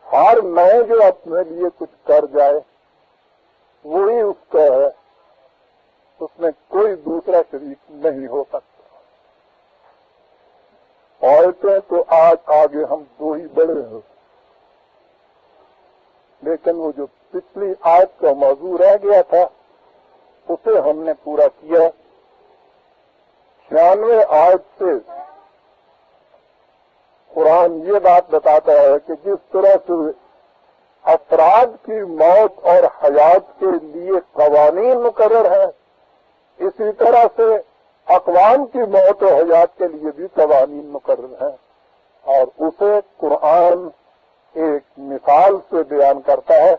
ہر میں جو اپنے لیے کچھ کر جائے وہی اس کا ہے، اس میں کوئی دوسرا شریک نہیں ہو سکتا. عورتیں تو آج آگے ہم دو ہی بڑے ہیں، لیکن وہ جو پچھلی آیت کا موضوع رہ گیا تھا اسے ہم نے پورا کیا. 96 آیت سے قرآن یہ بات بتاتا ہے کہ جس طرح سے افراد کی موت اور حیات کے لیے قوانین مقرر ہیں، اسی طرح سے اقوام کی موت و حیات کے لیے بھی قوانین مقرر ہیں. اور اسے قرآن ایک مثال سے بیان کرتا ہے.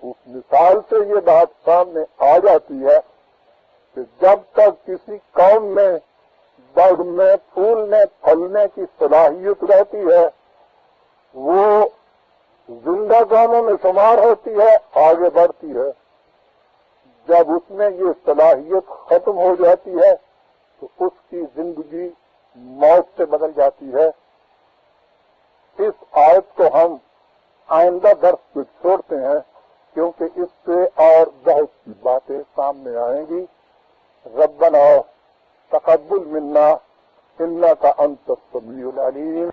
اس مثال سے یہ بات سامنے آ جاتی ہے کہ جب تک کسی قوم میں بڑھنے، پھولنے، پھلنے کی صلاحیت رہتی ہے، وہ زندہ قوموں میں شمار ہوتی ہے، آگے بڑھتی ہے. جب اس میں یہ صلاحیت ختم ہو جاتی ہے تو اس کی زندگی موت سے بدل جاتی ہے. اس آیت کو ہم آئندہ درس کو چھوڑتے ہیں کیونکہ اس سے اور بہت سی باتیں سامنے آئیں گی. ربنا تقبل منا انک انت السمیع العلیم.